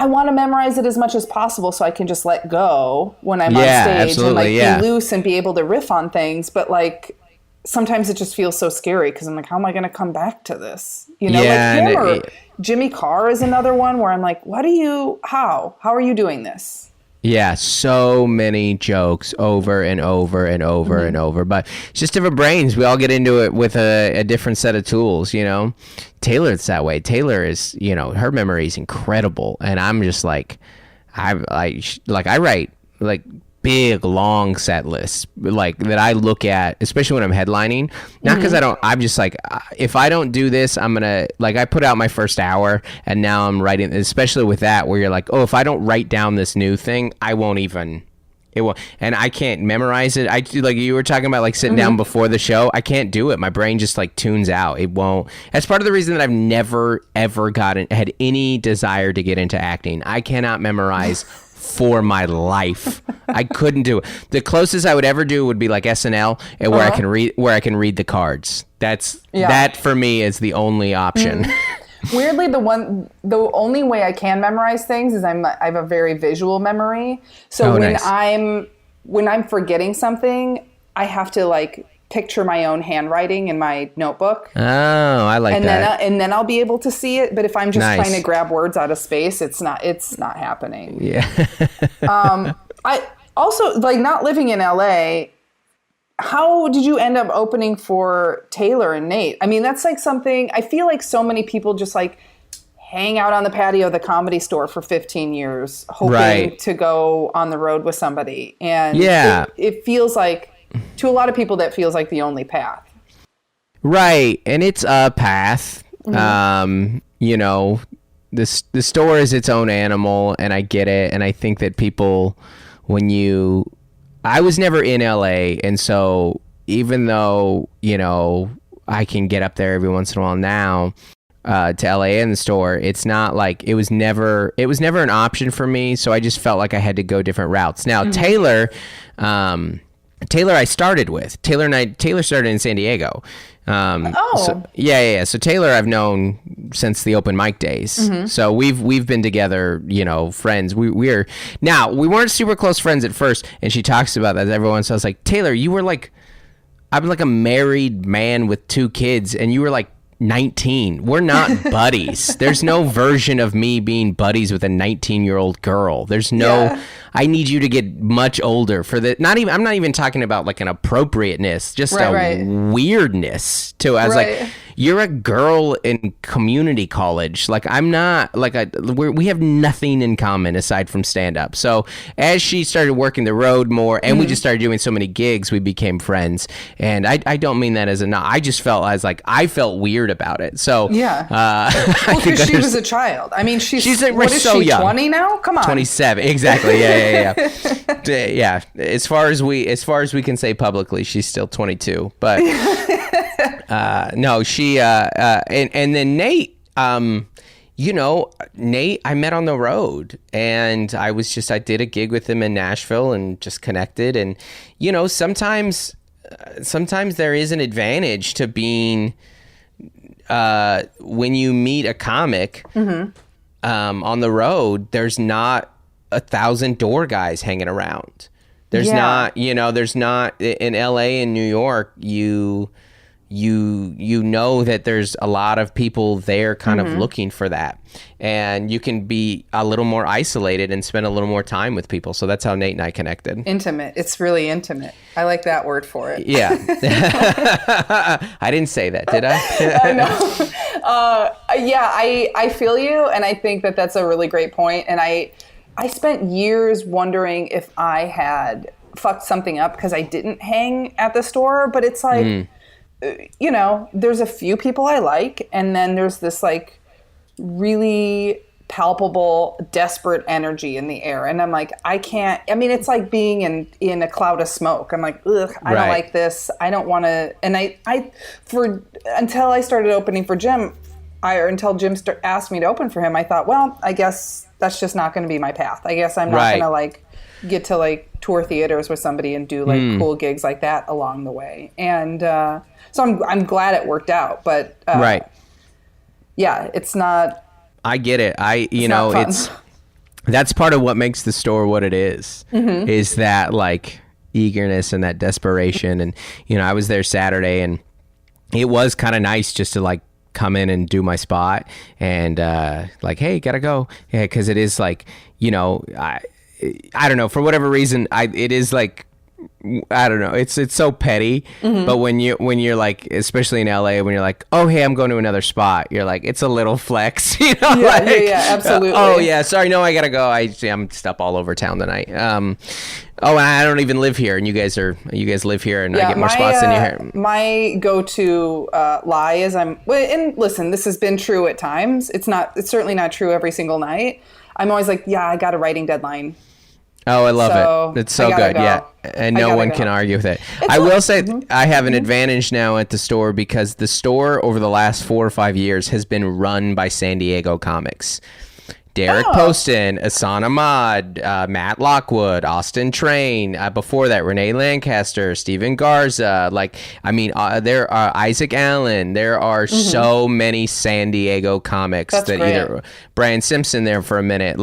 want to memorize it as much as possible so I can just let go when I'm on stage and like be loose and be able to riff on things. But like sometimes it just feels so scary because I'm like, how am I going to come back to this? Like him or Jimmy Carr is another one where I'm like, how are you doing this? Yeah, so many jokes over and over and over and over. But it's just different brains. We all get into it with a different set of tools, Taylor's that way. Taylor is, her memory is incredible. And I'm just like, I write like big, long set lists like that I look at, especially when I'm headlining. Not because I'm just like, if I don't do this, I'm going to, like, I put out my first hour and now I'm writing, especially with that, where you're like, oh, if I don't write down this new thing, it won't, and I can't memorize it. Like you were talking about, like sitting down before the show, I can't do it. My brain just like tunes out. It won't. That's part of the reason that I've never, ever had any desire to get into acting. I cannot memorize for my life. I couldn't do it. The closest I would ever do would be like SNL, and where I can read the cards. That for me is the only option. Weirdly, the only way I can memorize things is I have a very visual memory. So when I'm forgetting something, I have to like picture my own handwriting in my notebook. Oh, I like that. And then I'll be able to see it. But if I'm just trying to grab words out of space, it's not happening. Yeah. I also, like, not living in LA, how did you end up opening for Taylor and Nate? I mean, that's like something, I feel like so many people just like hang out on the patio of the Comedy Store for 15 years, hoping to go on the road with somebody. And it feels like, to a lot of people, that feels like the only path. Right. And it's a path. The store is its own animal, and I get it. And I think that people, I was never in LA, and so even though, I can get up there every once in a while now, to LA in the store, it's not like it was never an option for me. So I just felt like I had to go different routes. Now, Taylor I started with. Taylor started in San Diego. So Taylor I've known since the open mic days. So we've been together, friends. We weren't super close friends at first, and she talks about that every once. So I was like, Taylor, you were like, I'm like a married man with 2 kids, and you were like 19. We're not buddies. There's no version of me being buddies with a 19-year-old girl. There's no, I need you to get much older for the, I'm not even talking about like an appropriateness, just weirdness to it. I was like, you're a girl in community college. Like, I'm not, like, we have nothing in common aside from stand-up. So as she started working the road more, and we just started doing so many gigs, we became friends. And I don't mean that as I just felt I felt weird about it. So because she was a child. I mean, she's like, what is so she, young. 20 now? Come on. 27. Exactly. Yeah. As far as we can say publicly, she's still 22. But No, she and then Nate. Nate, I met on the road, and I did a gig with him in Nashville and just connected. And, sometimes there is an advantage to being, when you meet a comic on the road, there's not 1,000 door guys hanging around. There's not in LA and New York, you know that there's a lot of people there kind of looking for that, and you can be a little more isolated and spend a little more time with people. So that's how Nate and I connected. Intimate. It's really intimate. I like that word for it. Yeah. I didn't say that, did I? I feel you, and I think that that's a really great point. And I spent years wondering if I had fucked something up because I didn't hang at the store, but it's like, there's a few people I like, and then there's this like really palpable, desperate energy in the air. And I'm like, it's like being in a cloud of smoke. I'm like, ugh, I don't like this. I don't want to. And until I started opening for Jim, until Jim asked me to open for him, I thought, well, I guess that's just not going to be my path. I guess I'm not going to like get to like tour theaters with somebody and do like cool gigs like that along the way. And, so I'm glad it worked out, but it's not. I get it. That's part of what makes the store what it is that like eagerness and that desperation. And I was there Saturday, and it was kind of nice just to like come in and do my spot, and like, hey, gotta go, because it is like I don't know, for whatever reason, it is like. I don't know. It's so petty, but when you're like, especially in LA, when you're like, oh hey, I'm going to another spot, you're like, it's a little flex, absolutely. Oh yeah, sorry, no, I gotta go. I'm up all over town tonight. And I don't even live here, and you guys live here, and I get more spots than you here. My go-to lie is and listen, this has been true at times. It's certainly not true every single night. I'm always like, yeah, I got a writing deadline. Oh, I love it. It's so good. Go. Yeah. And no one can argue with it. I will say I have an advantage now at the store, because the store over the last 4 or 5 years has been run by San Diego comics. Derek Poston, Asan Ahmad, Matt Lockwood, Austin Train. Before that, Renee Lancaster, Steven Garza. There are Isaac Allen. There are so many San Diego comics. That's great. Either Brian Simpson there for a minute,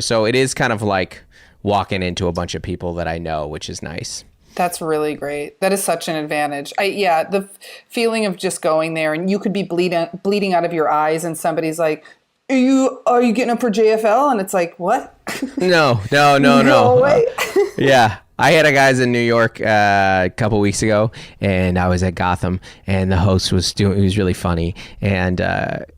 so it is kind of like walking into a bunch of people that I know, which is nice. That's really great. That is such an advantage. The feeling of just going there, and you could be bleeding out of your eyes, and somebody's like, Are you getting up for JFL? And it's like, what? No. No way. Yeah. I had a guys in New York a couple weeks ago, and I was at Gotham, and the host was he was really funny, and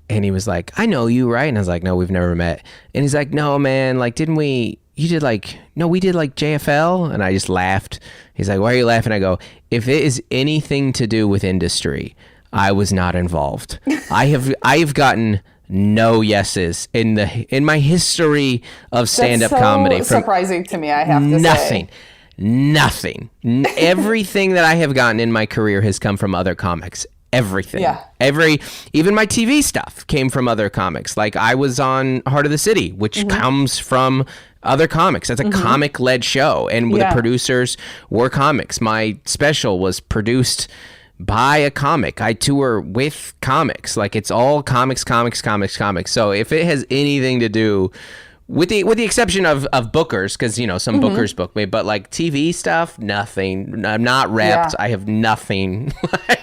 he was like, I know you, right? And I was like, no, we've never met. And he's like, no, man, like, didn't we? We did like JFL. And I just laughed. He's like, why are you laughing? I go, if it is anything to do with industry, I was not involved. I have gotten no yeses in my history of stand-up comedy. Surprising to me, I have to say. Nothing. Everything that I have gotten in my career has come from other comics. Everything. Yeah. Even my TV stuff came from other comics. Like I was on Heart of the City, which comes from other comics. That's a comic-led show, and the producers were comics. My special was produced by a comic. I tour with comics. Like it's all comics. So if it has anything to do with the exception of bookers, because some bookers book me, but like TV stuff, nothing. I'm not repped. I have nothing.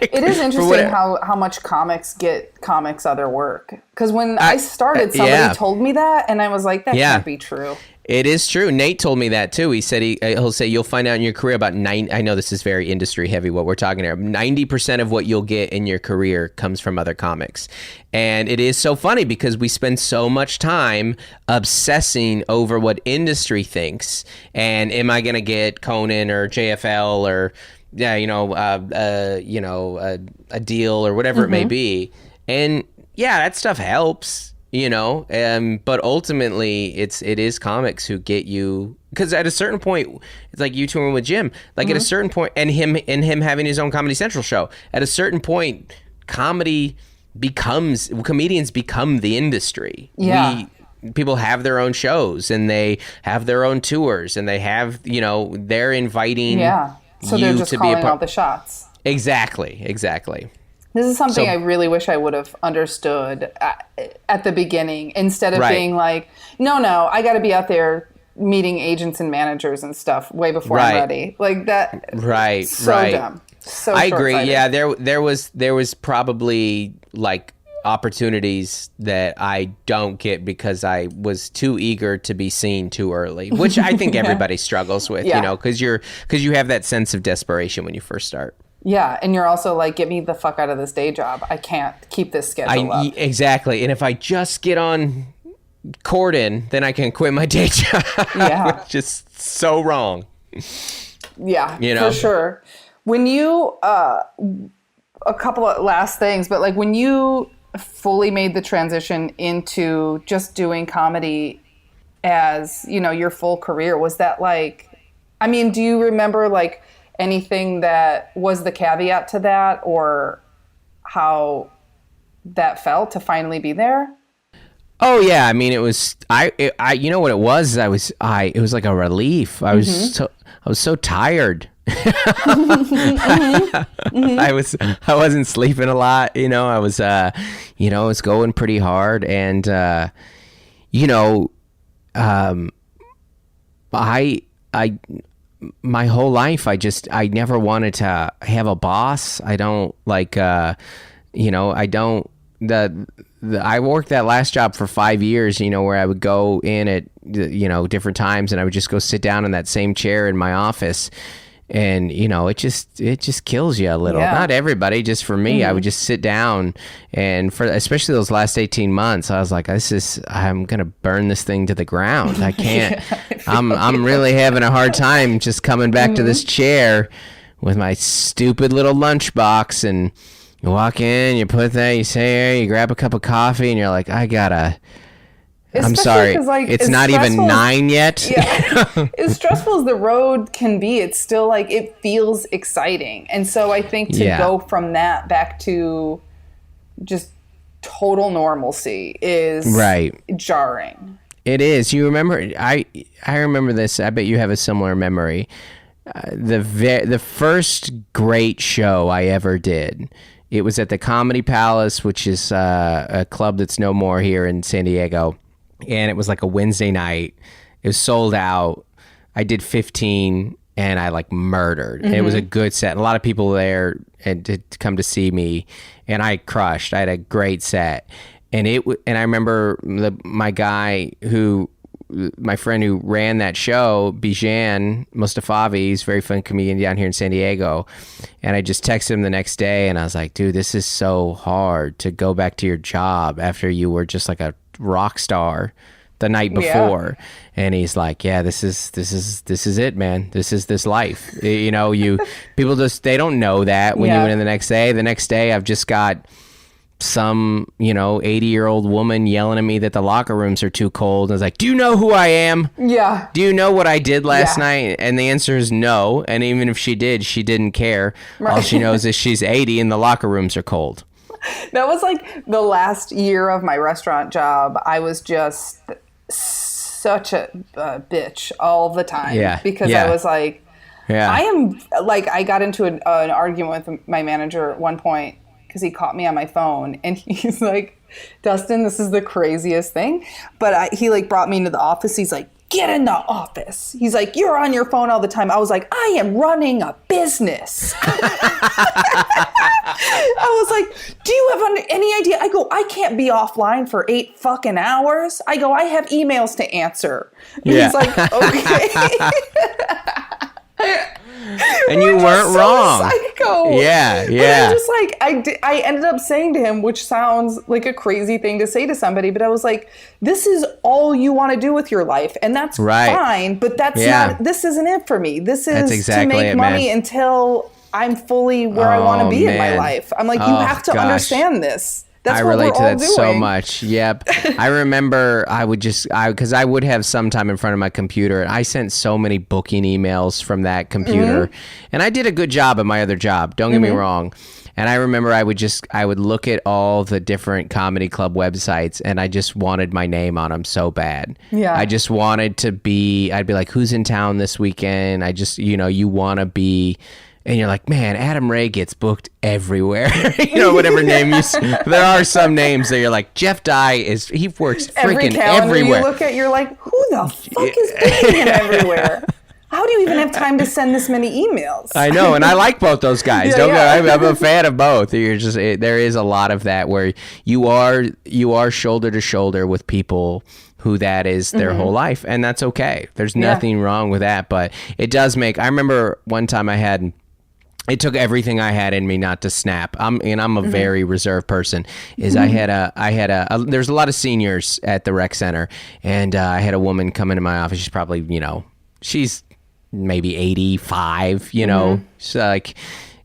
It is interesting how much comics get comics other work. Because when I started, somebody told me that, and I was like, that can't be true. It is true. Nate told me that too. He said he'll say you'll find out in your career about I know this is very industry heavy what we're talking here. 90% of what you'll get in your career comes from other comics. And it is so funny because we spend so much time obsessing over what industry thinks. And am I going to get Conan or JFL or a deal or whatever it may be. And that stuff helps. but ultimately it is comics who get you, because at a certain point, it's like you touring with Jim, like at a certain point, and him having his own Comedy Central show, at a certain point, comedians become the industry. People have their own shows and they have their own tours and they have, they're inviting so they're just calling all the shots. Exactly. This is something I really wish I would have understood at the beginning, instead of being like, no, I got to be out there meeting agents and managers and stuff way before I'm ready. Like that. Right. So dumb. So I agree. Yeah. There was probably like opportunities that I don't get because I was too eager to be seen too early, which I think everybody struggles with, because you have that sense of desperation when you first start. Yeah, and you're also like, get me the fuck out of this day job. I can't keep this schedule up. Exactly. And if I just get on Corden, then I can quit my day job. Yeah. Which is so wrong. Yeah, for sure. When you, a couple of last things, but like when you fully made the transition into just doing comedy as, your full career, was that like, do you remember like anything that was the caveat to that, or how that felt to finally be there? Oh yeah, it was you know what it was? It was like a relief. I was so tired. I wasn't sleeping a lot, I was I was going pretty hard, and my whole life I never wanted to have a boss. I don't like I worked that last job for 5 years, where I would go in at different times, and I would just go sit down in that same chair in my office. And, it just kills you a little. Yeah. Not everybody, just for me. I would just sit down, and for especially those last 18 months, I was like, I'm going to burn this thing to the ground. I can't, I'm really having a hard time just coming back to this chair with my stupid little lunchbox, and you walk in, you put that, you say, you grab a cup of coffee, and you're like, I'm sorry, like, it's not even 9 yet. Yeah. As stressful as the road can be, it's still like, it feels exciting. And so I think to go from that back to just total normalcy is jarring. It is. You remember, I remember this. I bet you have a similar memory. The first great show I ever did, it was at the Comedy Palace, which is a club that's no more here in San Diego. And it was like a Wednesday night. It was sold out. I did 15 and I like murdered. And it was a good set. And a lot of people there to come to see me, and I crushed. I had a great set. And I remember my friend who ran that show, Bijan Mustafavi, he's a very fun comedian down here in San Diego. And I just texted him the next day, and I was like, dude, this is so hard to go back to your job after you were just like a rock star the night before. And he's like, yeah, this is it, man. This is this life. People just, they don't know that when you went in the next day. I've just got some 80-year-old woman yelling at me that the locker rooms are too cold. I was like, do you know who I am? Yeah. Do you know what I did last night? And the answer is no. And even if she did, she didn't care. All she knows is she's 80 and the locker rooms are cold. That was like the last year of my restaurant job. I was just such a bitch all the time because I was like, I am like, I got into an argument with my manager at one point because he caught me on my phone, and he's like, Dustin, this is the craziest thing. But he like brought me into the office. He's like, get in the office. He's like, you're on your phone all the time. I was like, I am running a business. I was like, do you have any idea? I go, I can't be offline for 8 fucking hours. I go, I have emails to answer. And he's like, okay. And you weren't wrong. Psycho. Yeah. But I'm just like, I ended up saying to him, which sounds like a crazy thing to say to somebody, but I was like, this is all you want to do with your life, and that's fine, but that's not, this isn't it for me. This is to make money until I'm fully where I want to be in my life. I'm like, you have to understand this. That's I what relate we're to all that doing. so much. Yep. I remember because I would have some time in front of my computer, and I sent so many booking emails from that computer, and I did a good job at my other job. Don't get me wrong. And I remember I would look at all the different comedy club websites, and I just wanted my name on them so bad. Yeah. I just wanted to be, I'd be like, who's in town this weekend? I just, you want to be, and you're like, man, Adam Ray gets booked everywhere. Whatever name you see. There are some names that you're like, Jeff Dye he works freaking everywhere. You look at, you're like, who the fuck is booking him everywhere? How do you even have time to send this many emails? I know, and I like both those guys. I'm a fan of both. There is a lot of that where you are shoulder to shoulder with people who that is their whole life, and that's okay. There's nothing wrong with that, but it does make. I remember one time it took everything I had in me not to snap. I'm a very reserved person. There's a lot of seniors at the rec center, and I had a woman come into my office. She's probably she's maybe 85, so like,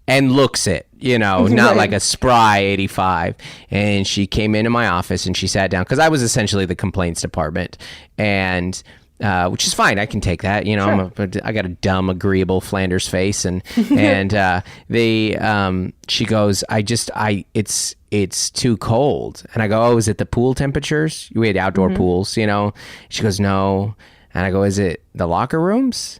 and looks it, not like a spry 85. And she came into my office and she sat down because I was essentially the complaints department, and which is fine. I can take that. Sure. I got a dumb, agreeable Flanders face, and she goes, it's too cold. And I go, oh, is it the pool temperatures? We had outdoor pools, She goes, no. And I go, is it the locker rooms?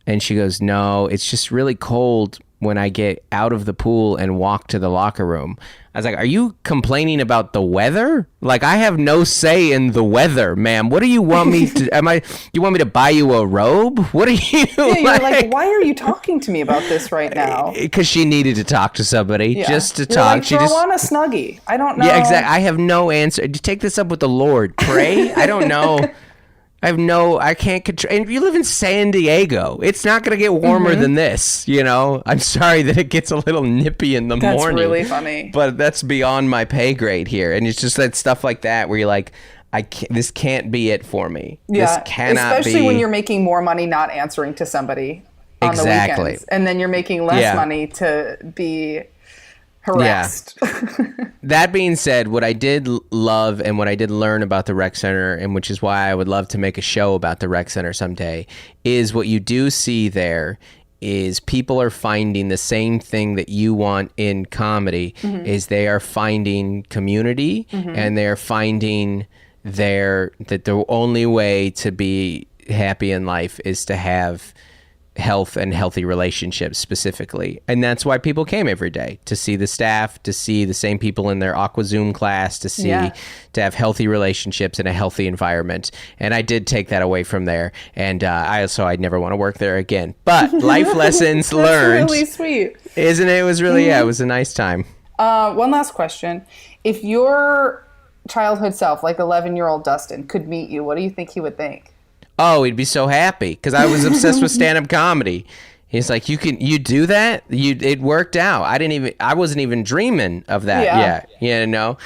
And she goes, no, it's just really cold when I get out of the pool and walk to the locker room. I was like, are you complaining about the weather? Like, I have no say in the weather, ma'am. What do you want me to, you want me to buy you a robe? What are you you're like, why are you talking to me about this right now? Because she needed to talk to somebody, just to you're talk. Like, I want a Snuggie. I don't know. Yeah, exactly. I have no answer. Take this up with the Lord. Pray? I don't know. I can't control. And you live in San Diego. It's not going to get warmer than this, I'm sorry that it gets a little nippy in the morning. That's really funny. But that's beyond my pay grade here. And it's just that stuff like that where you're like, this can't be it for me. Yeah, this cannot especially when you're making more money not answering to somebody on the weekends. And then you're making less money to be harassed. Yeah. That being said, what I did love and what I did learn about the rec center, and which is why I would love to make a show about the rec center someday, is what you do see there is people are finding the same thing that you want in comedy, is they are finding community, and they're finding that the only way to be happy in life is to have health and healthy relationships specifically. And that's why people came every day, to see the staff, to see the same people in their Aqua Zoom class, to have healthy relationships in a healthy environment. And I did take that away from there. And I'd never want to work there again. But life lessons learned. Really sweet. Isn't it? It was really, it was a nice time. One last question. If your childhood self, like 11-year-old Dustin, could meet you, what do you think he would think? Oh, he'd be so happy because I was obsessed with stand-up comedy. He's like, you do that? It worked out. I wasn't even dreaming of that yet.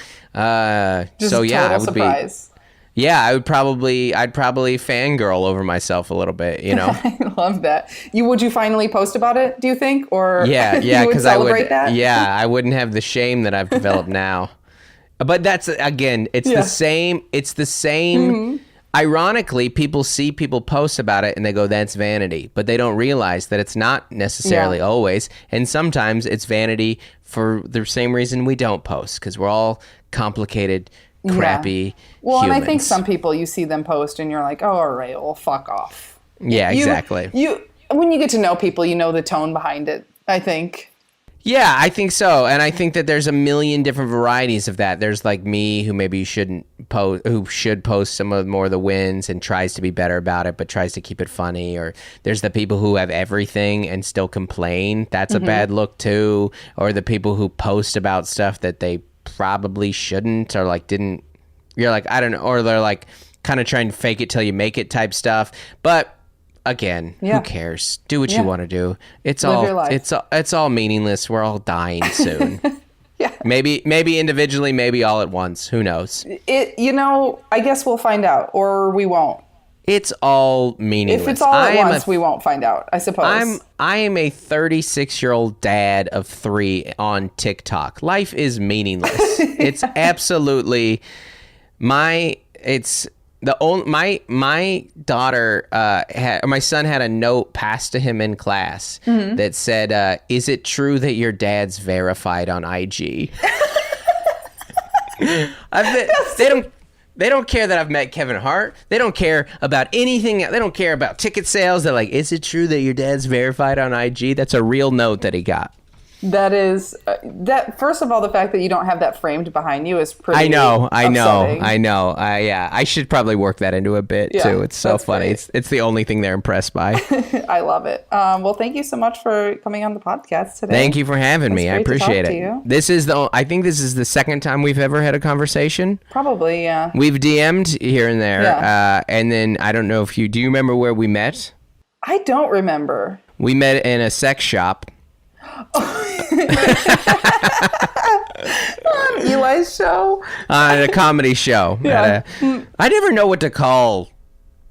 Just so yeah, total surprise. I'd probably fangirl over myself a little bit, I love that. Would you finally post about it, do you think? Or because I would that? Yeah, I wouldn't have the shame that I've developed now. But that's, again, it's the same. Ironically, people see people post about it and they go, that's vanity. But they don't realize that it's not necessarily always. And sometimes it's vanity for the same reason we don't post, because we're all complicated, crappy Well, humans. and I think some people, you see them post and you're like, oh, all right, well, fuck off. Yeah, exactly. When you get to know people, you know the tone behind it, I think. Yeah, I think so. And I think that there's a million different varieties of that. There's like me, who maybe shouldn't post, who should post some of more of the wins and tries to be better about it, but tries to keep it funny. Or there's the people who have everything and still complain. That's a bad look too. Or the people who post about stuff that they probably shouldn't, or like didn't. You're like, I don't know. Or they're like kind of trying to fake it till you make it type stuff. But again, who cares? Do what you want to do. It's all meaningless. We're all dying soon. Maybe individually, maybe all at once. Who knows? I guess we'll find out, or we won't. It's all meaningless. If it's all at once, we won't find out, I suppose. I am a 36-year-old dad of 3 on TikTok. Life is meaningless. It's absolutely my daughter my son had a note passed to him in class that said, "Is it true that your dad's verified on IG?" They don't care that I've met Kevin Hart. They don't care about anything. They don't care about ticket sales. They're like, is it true that your dad's verified on IG? That's a real note that he got. That is that. First of all, the fact that you don't have that framed behind you is pretty. I know. upsetting. I should probably work that into a bit too. It's so funny. It's the only thing they're impressed by. I love it. Well, thank you so much for coming on the podcast today. Thank you for having me. I appreciate it. You. I think this is the second time we've ever had a conversation. Probably, yeah. We've DM'd here and there, and then I don't know if do you remember where we met? I don't remember. We met in a sex shop. On Eli's show? On a comedy show. Yeah. I never know what to call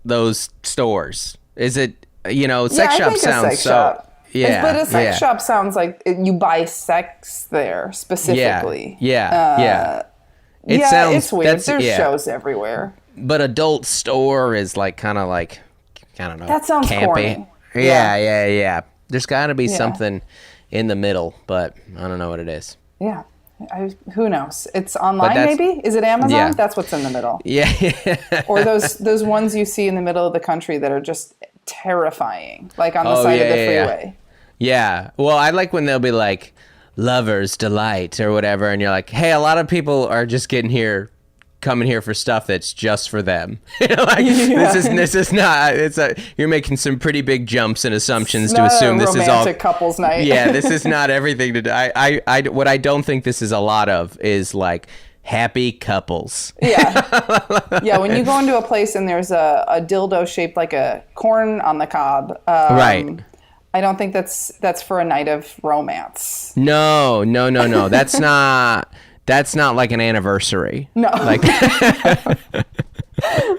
those stores. Is it, sex shop sounds so... Shop. Yeah. But a sex shop sounds like you buy sex there specifically. Yeah. It sounds... It's weird. There's shows everywhere. But adult store is kind of I don't know. That sounds campy. Corny. Yeah. There's got to be something in the middle, but I don't know what it is. Yeah. Who knows? It's online, maybe? Is it Amazon? Yeah. That's what's in the middle. Yeah. Or those ones you see in the middle of the country that are just terrifying, like on the side of the freeway. Yeah. Well, I like when they'll be like, Lover's Delight or whatever, and you're like, hey, a lot of people are just coming here for stuff that's just for them. This is not. You're making some pretty big jumps and assumptions to assume this is all romantic couples night. Yeah, this is not everything to do. What I don't think this is a lot of is like happy couples. Yeah. When you go into a place and there's a dildo shaped like a corn on the cob, right? I don't think that's for a night of romance. No. That's not like an anniversary. No. Like,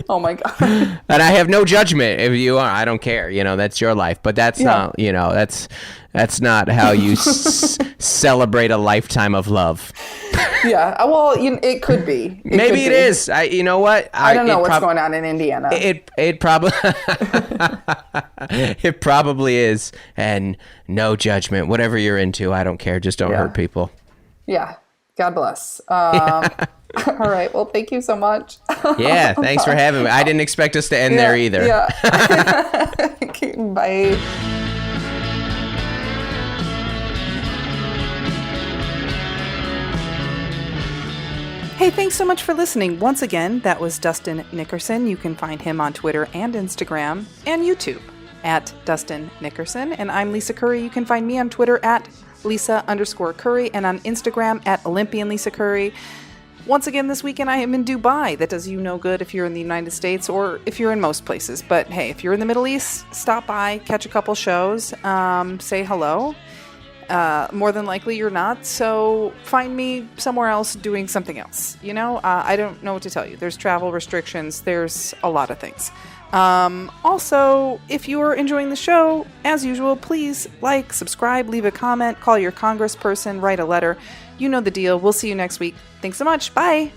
oh my God. And I have no judgment if you are. I don't care. That's your life. But that's not. That's not how you celebrate a lifetime of love. Yeah. Well, it could be. Maybe it is. You know what? I don't know what's going on in Indiana. It probably it probably is. And no judgment. Whatever you're into, I don't care. Just don't hurt people. Yeah. God bless. All right. Well, thank you so much. Yeah. Thanks for having me. I didn't expect us to end there either. Yeah. Okay, bye. Hey, thanks so much for listening. Once again, that was Dustin Nickerson. You can find him on Twitter and Instagram and YouTube at Dustin Nickerson. And I'm Lisa Curry. You can find me on Twitter at Lisa_Curry and on Instagram at olympianlisacurry. Once again, this weekend I am in Dubai. That does you no good if you're in the United States or if you're in most places. But hey, if you're in the Middle East, stop by, catch a couple shows, say hello. More than likely you're not, so find me somewhere else doing something else. I don't know what to tell you. There's travel restrictions. There's a lot of things. Also, if you are enjoying the show, as usual, please like, subscribe, leave a comment, call your congressperson, write a letter. You know the deal. We'll see you next week. Thanks so much. Bye.